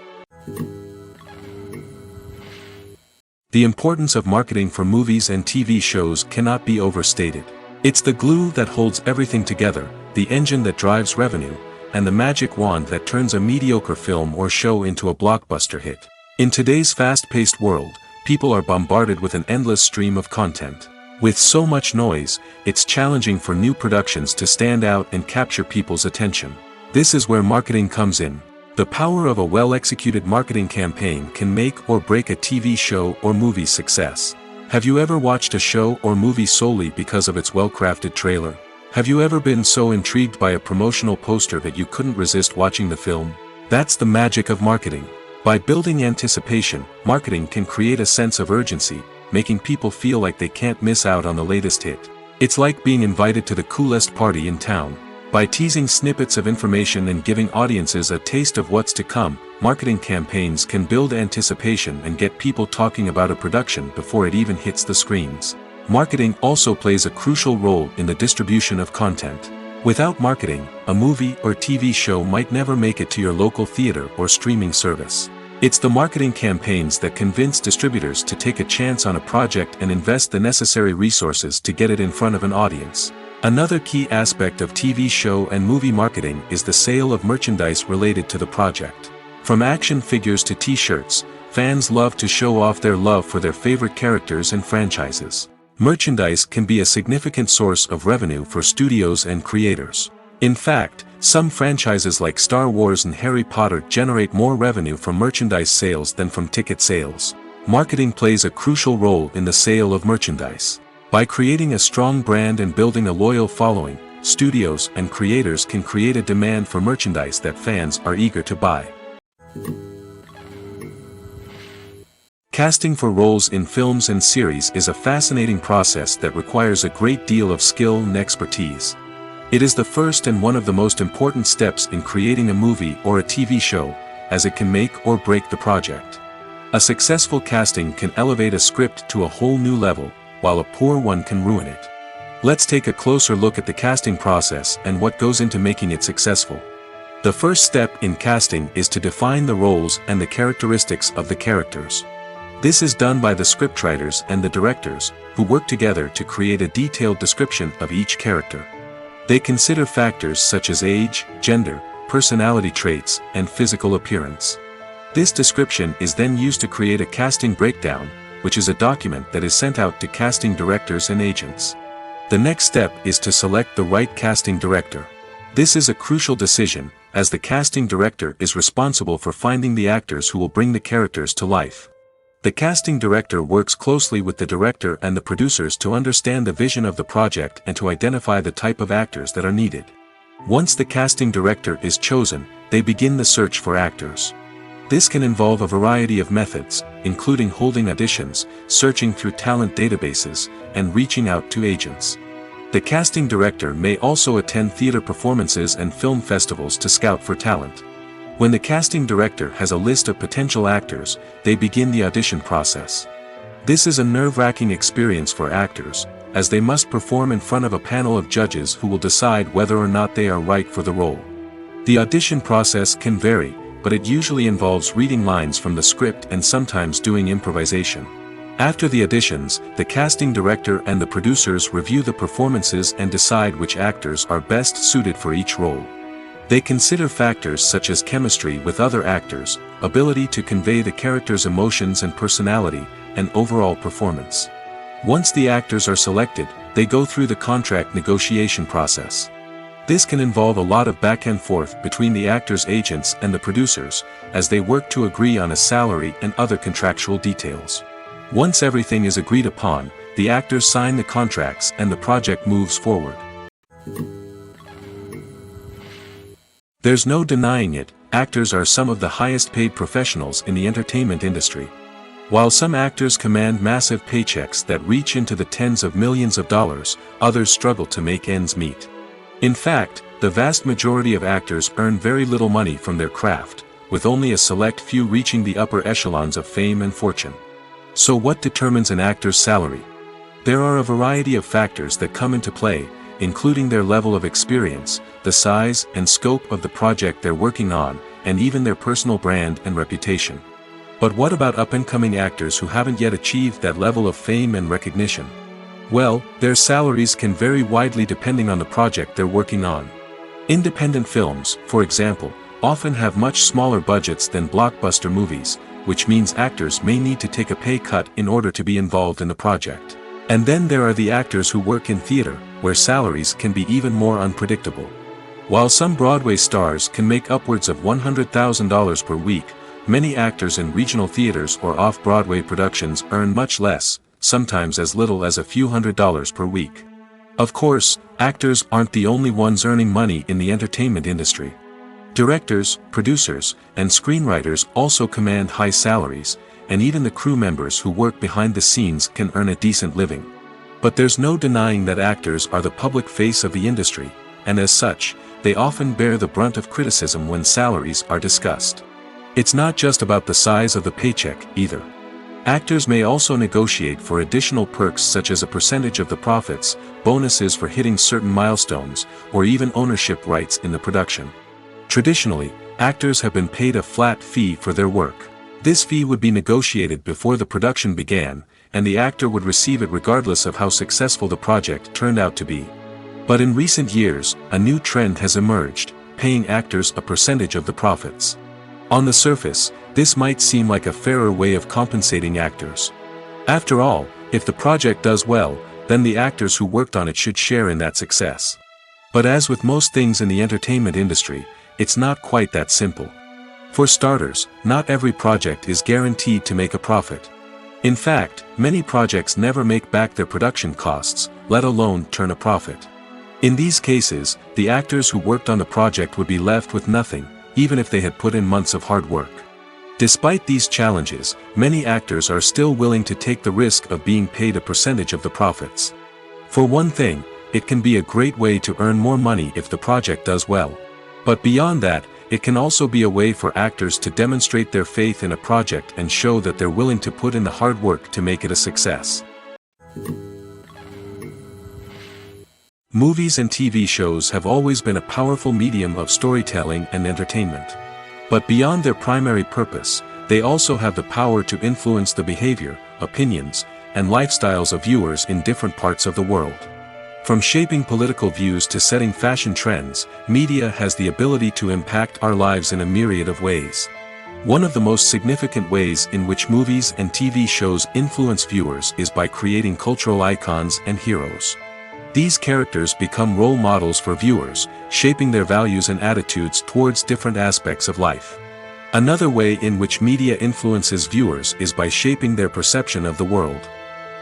The importance of marketing for movies and TV shows cannot be overstated. It's the glue that holds everything together, the engine that drives revenue, and the magic wand that turns a mediocre film or show into a blockbuster hit. In today's fast-paced world, people are bombarded with an endless stream of content. With so much noise, it's challenging for new productions to stand out and capture people's attention. This is where marketing comes in. The power of a well-executed marketing campaign can make or break a TV show or movie's success. Have you ever watched a show or movie solely because of its well-crafted trailer? Have you ever been so intrigued by a promotional poster that you couldn't resist watching the film? That's the magic of marketing. By building anticipation, marketing can create a sense of urgency, making people feel like they can't miss out on the latest hit. It's like being invited to the coolest party in town. By teasing snippets of information and giving audiences a taste of what's to come, marketing campaigns can build anticipation and get people talking about a production before it even hits the screens. Marketing also plays a crucial role in the distribution of content. Without marketing, a movie or TV show might never make it to your local theater or streaming service. It's the marketing campaigns that convince distributors to take a chance on a project and invest the necessary resources to get it in front of an audience. Another key aspect of TV show and movie marketing is the sale of merchandise related to the project. From action figures to t-shirts, fans love to show off their love for their favorite characters and franchises. Merchandise can be a significant source of revenue for studios and creators. In fact, some franchises like Star Wars and Harry Potter generate more revenue from merchandise sales than from ticket sales. Marketing plays a crucial role in the sale of merchandise. By creating a strong brand and building a loyal following, studios and creators can create a demand for merchandise that fans are eager to buy. Casting for roles in films and series is a fascinating process that requires a great deal of skill and expertise. It is the first and one of the most important steps in creating a movie or a TV show, as it can make or break the project. A successful casting can elevate a script to a whole new level, while a poor one can ruin it. Let's take a closer look at the casting process and what goes into making it successful. The first step in casting is to define the roles and the characteristics of the characters. This is done by the scriptwriters and the directors, who work together to create a detailed description of each character. They consider factors such as age, gender, personality traits, and physical appearance. This description is then used to create a casting breakdown, which is a document that is sent out to casting directors and agents. The next step is to select the right casting director. This is a crucial decision, as the casting director is responsible for finding the actors who will bring the characters to life. The casting director works closely with the director and the producers to understand the vision of the project and to identify the type of actors that are needed. Once the casting director is chosen, they begin the search for actors. This can involve a variety of methods, including holding auditions, searching through talent databases, and reaching out to agents. The casting director may also attend theater performances and film festivals to scout for talent. When the casting director has a list of potential actors, they begin the audition process. This is a nerve-wracking experience for actors, as they must perform in front of a panel of judges who will decide whether or not they are right for the role. The audition process can vary, but it usually involves reading lines from the script and sometimes doing improvisation. After the auditions, the casting director and the producers review the performances and decide which actors are best suited for each role. They consider factors such as chemistry with other actors, ability to convey the character's emotions and personality, and overall performance. Once the actors are selected, they go through the contract negotiation process. This can involve a lot of back and forth between the actors' agents and the producers, as they work to agree on a salary and other contractual details. Once everything is agreed upon, the actors sign the contracts and the project moves forward. There's no denying it, actors are some of the highest paid professionals in the entertainment industry. While some actors command massive paychecks that reach into the tens of millions of dollars, others struggle to make ends meet. In fact, the vast majority of actors earn very little money from their craft, with only a select few reaching the upper echelons of fame and fortune. So what determines an actor's salary? There are a variety of factors that come into play, including their level of experience, the size and scope of the project they're working on, and even their personal brand and reputation. But what about up-and-coming actors who haven't yet achieved that level of fame and recognition? Well, their salaries can vary widely depending on the project they're working on. Independent films, for example, often have much smaller budgets than blockbuster movies, which means actors may need to take a pay cut in order to be involved in the project. And then there are the actors who work in theater, where salaries can be even more unpredictable. While some Broadway stars can make upwards of $100,000 per week, many actors in regional theaters or off-Broadway productions earn much less, sometimes as little as a few $100s per week. Of course, actors aren't the only ones earning money in the entertainment industry. Directors, producers, and screenwriters also command high salaries, and even the crew members who work behind the scenes can earn a decent living. But there's no denying that actors are the public face of the industry, and as such, they often bear the brunt of criticism when salaries are discussed. It's not just about the size of the paycheck, either. Actors may also negotiate for additional perks such as a percentage of the profits, bonuses for hitting certain milestones, or even ownership rights in the production. Traditionally, actors have been paid a flat fee for their work. This fee would be negotiated before the production began, and the actor would receive it regardless of how successful the project turned out to be. But in recent years, a new trend has emerged, paying actors a percentage of the profits. On the surface, this might seem like a fairer way of compensating actors. After all, if the project does well, then the actors who worked on it should share in that success. But as with most things in the entertainment industry, it's not quite that simple. For starters, not every project is guaranteed to make a profit. In fact, many projects never make back their production costs, let alone turn a profit. In these cases, the actors who worked on the project would be left with nothing, even if they had put in months of hard work. Despite these challenges, many actors are still willing to take the risk of being paid a percentage of the profits. For one thing, it can be a great way to earn more money if the project does well. But beyond that, it can also be a way for actors to demonstrate their faith in a project and show that they're willing to put in the hard work to make it a success. Movies and TV shows have always been a powerful medium of storytelling and entertainment. But beyond their primary purpose, they also have the power to influence the behavior, opinions, and lifestyles of viewers in different parts of the world. From shaping political views to setting fashion trends, media has the ability to impact our lives in a myriad of ways. One of the most significant ways in which movies and TV shows influence viewers is by creating cultural icons and heroes. These characters become role models for viewers, shaping their values and attitudes towards different aspects of life. Another way in which media influences viewers is by shaping their perception of the world.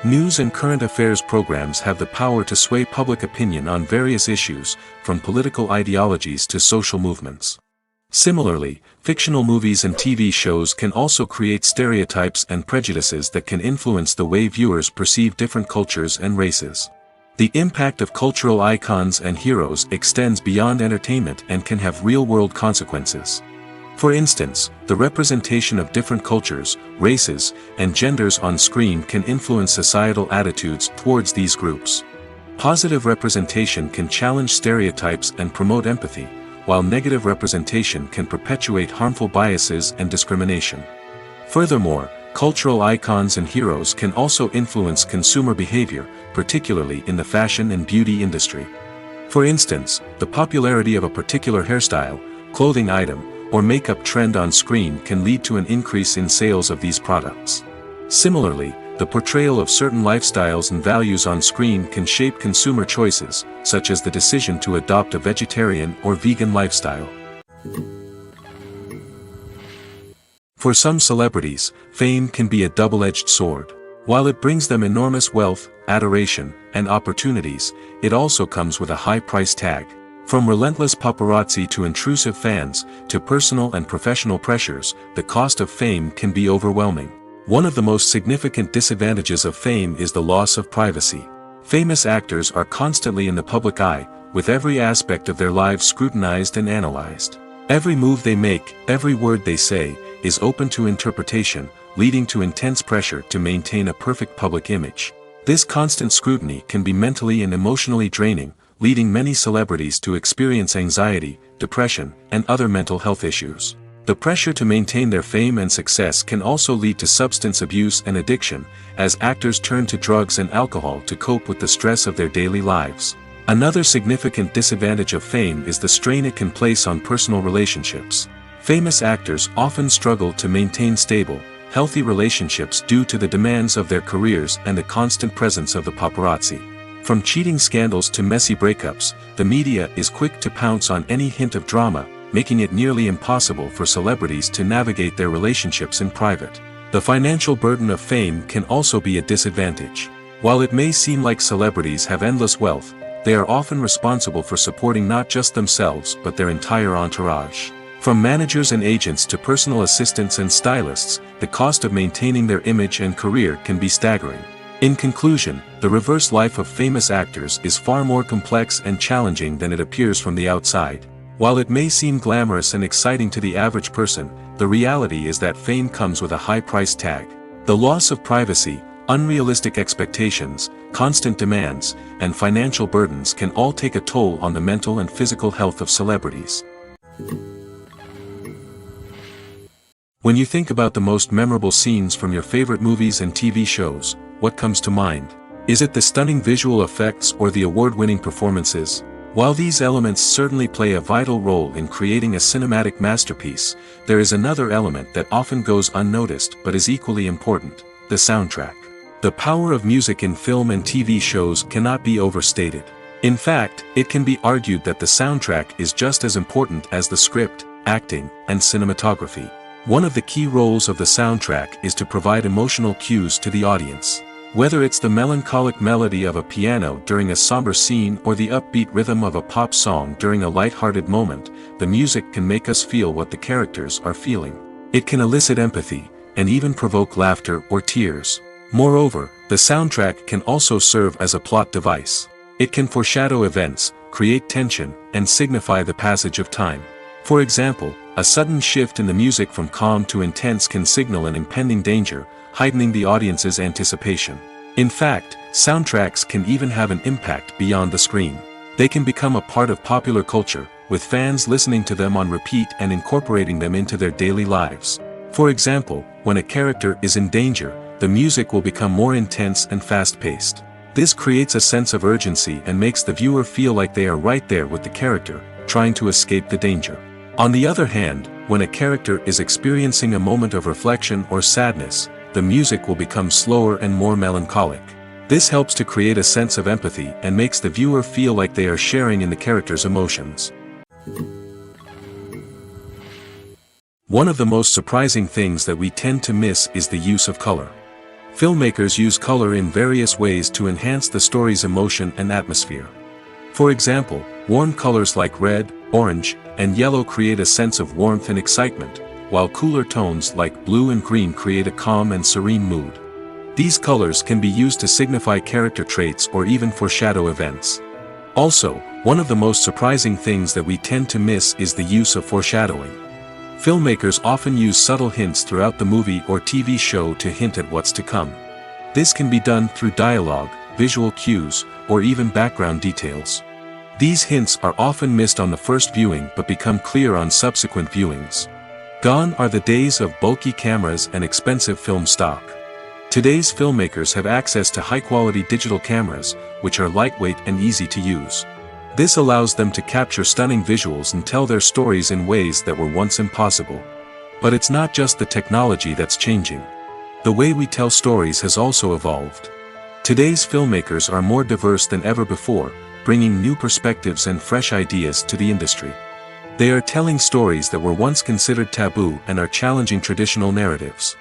News and current affairs programs have the power to sway public opinion on various issues, from political ideologies to social movements. Similarly, fictional movies and TV shows can also create stereotypes and prejudices that can influence the way viewers perceive different cultures and races. The impact of cultural icons and heroes extends beyond entertainment and can have real-world consequences. For instance, the representation of different cultures, races, and genders on screen can influence societal attitudes towards these groups. Positive representation can challenge stereotypes and promote empathy, while negative representation can perpetuate harmful biases and discrimination. Furthermore, cultural icons and heroes can also influence consumer behavior, particularly in the fashion and beauty industry. For instance, the popularity of a particular hairstyle, clothing item, or makeup trend on screen can lead to an increase in sales of these products. Similarly, the portrayal of certain lifestyles and values on screen can shape consumer choices, such as the decision to adopt a vegetarian or vegan lifestyle. For some celebrities, fame can be a double-edged sword. While it brings them enormous wealth, adoration, and opportunities, it also comes with a high price tag. From relentless paparazzi to intrusive fans, to personal and professional pressures, the cost of fame can be overwhelming. One of the most significant disadvantages of fame is the loss of privacy. Famous actors are constantly in the public eye, with every aspect of their lives scrutinized and analyzed. Every move they make, every word they say, is open to interpretation, leading to intense pressure to maintain a perfect public image. This constant scrutiny can be mentally and emotionally draining, leading many celebrities to experience anxiety, depression, and other mental health issues. The pressure to maintain their fame and success can also lead to substance abuse and addiction, as actors turn to drugs and alcohol to cope with the stress of their daily lives. Another significant disadvantage of fame is the strain it can place on personal relationships. Famous actors often struggle to maintain stable, healthy relationships due to the demands of their careers and the constant presence of the paparazzi. From cheating scandals to messy breakups, the media is quick to pounce on any hint of drama, making it nearly impossible for celebrities to navigate their relationships in private. The financial burden of fame can also be a disadvantage. While it may seem like celebrities have endless wealth, they are often responsible for supporting not just themselves but their entire entourage. From managers and agents to personal assistants and stylists, the cost of maintaining their image and career can be staggering. In conclusion, the reverse life of famous actors is far more complex and challenging than it appears from the outside. While it may seem glamorous and exciting to the average person, the reality is that fame comes with a high price tag. The loss of privacy, unrealistic expectations, constant demands, and financial burdens can all take a toll on the mental and physical health of celebrities. When you think about the most memorable scenes from your favorite movies and TV shows, what comes to mind? Is it the stunning visual effects or the award-winning performances? While these elements certainly play a vital role in creating a cinematic masterpiece, there is another element that often goes unnoticed but is equally important: the soundtrack. The power of music in film and TV shows cannot be overstated. In fact, it can be argued that the soundtrack is just as important as the script, acting, and cinematography. One of the key roles of the soundtrack is to provide emotional cues to the audience. Whether it's the melancholic melody of a piano during a somber scene or the upbeat rhythm of a pop song during a light-hearted moment, the music can make us feel what the characters are feeling. It can elicit empathy, and even provoke laughter or tears. Moreover, the soundtrack can also serve as a plot device. It can foreshadow events, create tension, and signify the passage of time. For example, a sudden shift in the music from calm to intense can signal an impending danger, heightening the audience's anticipation. In fact, soundtracks can even have an impact beyond the screen. They can become a part of popular culture, with fans listening to them on repeat and incorporating them into their daily lives. For example, when a character is in danger, the music will become more intense and fast-paced. This creates a sense of urgency and makes the viewer feel like they are right there with the character, trying to escape the danger. On the other hand, when a character is experiencing a moment of reflection or sadness, the music will become slower and more melancholic. This helps to create a sense of empathy and makes the viewer feel like they are sharing in the character's emotions. One of the most surprising things that we tend to miss is the use of color. Filmmakers use color in various ways to enhance the story's emotion and atmosphere. For example, warm colors like red, orange, and yellow create a sense of warmth and excitement, while cooler tones like blue and green create a calm and serene mood. These colors can be used to signify character traits or even foreshadow events. Also, one of the most surprising things that we tend to miss is the use of foreshadowing. Filmmakers often use subtle hints throughout the movie or TV show to hint at what's to come. This can be done through dialogue, visual cues, or even background details. These hints are often missed on the first viewing but become clear on subsequent viewings. Gone are the days of bulky cameras and expensive film stock. Today's filmmakers have access to high-quality digital cameras, which are lightweight and easy to use. This allows them to capture stunning visuals and tell their stories in ways that were once impossible. But it's not just the technology that's changing. The way we tell stories has also evolved. Today's filmmakers are more diverse than ever before, bringing new perspectives and fresh ideas to the industry. They are telling stories that were once considered taboo and are challenging traditional narratives.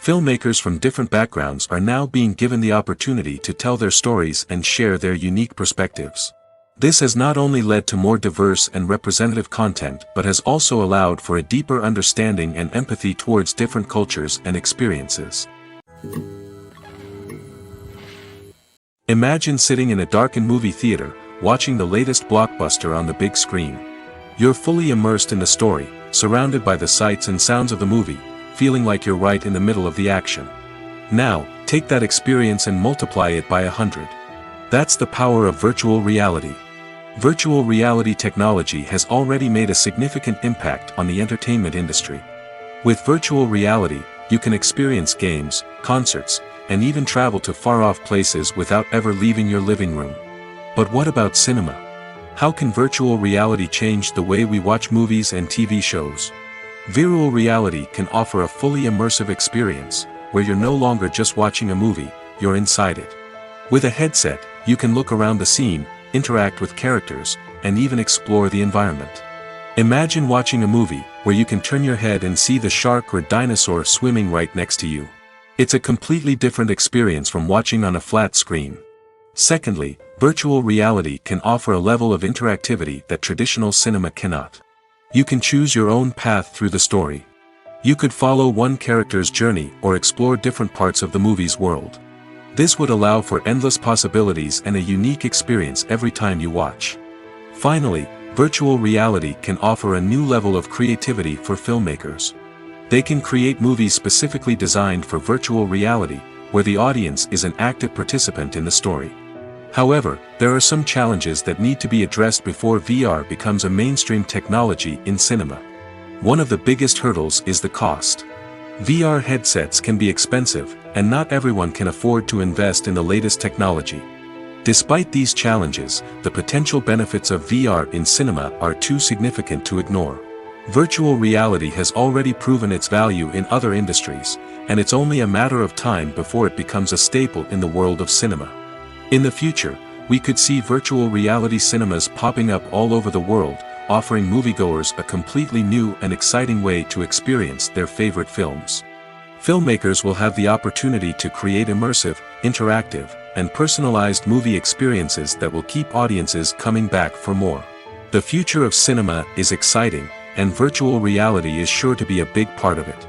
Filmmakers from different backgrounds are now being given the opportunity to tell their stories and share their unique perspectives. This has not only led to more diverse and representative content but has also allowed for a deeper understanding and empathy towards different cultures and experiences. Imagine sitting in a darkened movie theater, watching the latest blockbuster on the big screen. You're fully immersed in the story, surrounded by the sights and sounds of the movie, feeling like you're right in the middle of the action. Now, take that experience and multiply it by 100. That's the power of virtual reality. Virtual reality technology has already made a significant impact on the entertainment industry. With virtual reality, you can experience games, concerts, and even travel to far-off places without ever leaving your living room. But what about cinema? How can virtual reality change the way we watch movies and TV shows? Virtual reality can offer a fully immersive experience, where you're no longer just watching a movie, you're inside it. With a headset, you can look around the scene, interact with characters, and even explore the environment. Imagine watching a movie, where you can turn your head and see the shark or dinosaur swimming right next to you. It's a completely different experience from watching on a flat screen. Secondly, virtual reality can offer a level of interactivity that traditional cinema cannot. You can choose your own path through the story. You could follow one character's journey or explore different parts of the movie's world. This would allow for endless possibilities and a unique experience every time you watch. Finally, virtual reality can offer a new level of creativity for filmmakers. They can create movies specifically designed for virtual reality, where the audience is an active participant in the story. However, there are some challenges that need to be addressed before VR becomes a mainstream technology in cinema. One of the biggest hurdles is the cost. VR headsets can be expensive, and not everyone can afford to invest in the latest technology. Despite these challenges, the potential benefits of VR in cinema are too significant to ignore. Virtual reality has already proven its value in other industries, and it's only a matter of time before it becomes a staple in the world of cinema. In the future, we could see virtual reality cinemas popping up all over the world, offering moviegoers a completely new and exciting way to experience their favorite films. Filmmakers will have the opportunity to create immersive, interactive, and personalized movie experiences that will keep audiences coming back for more. The future of cinema is exciting, and virtual reality is sure to be a big part of it.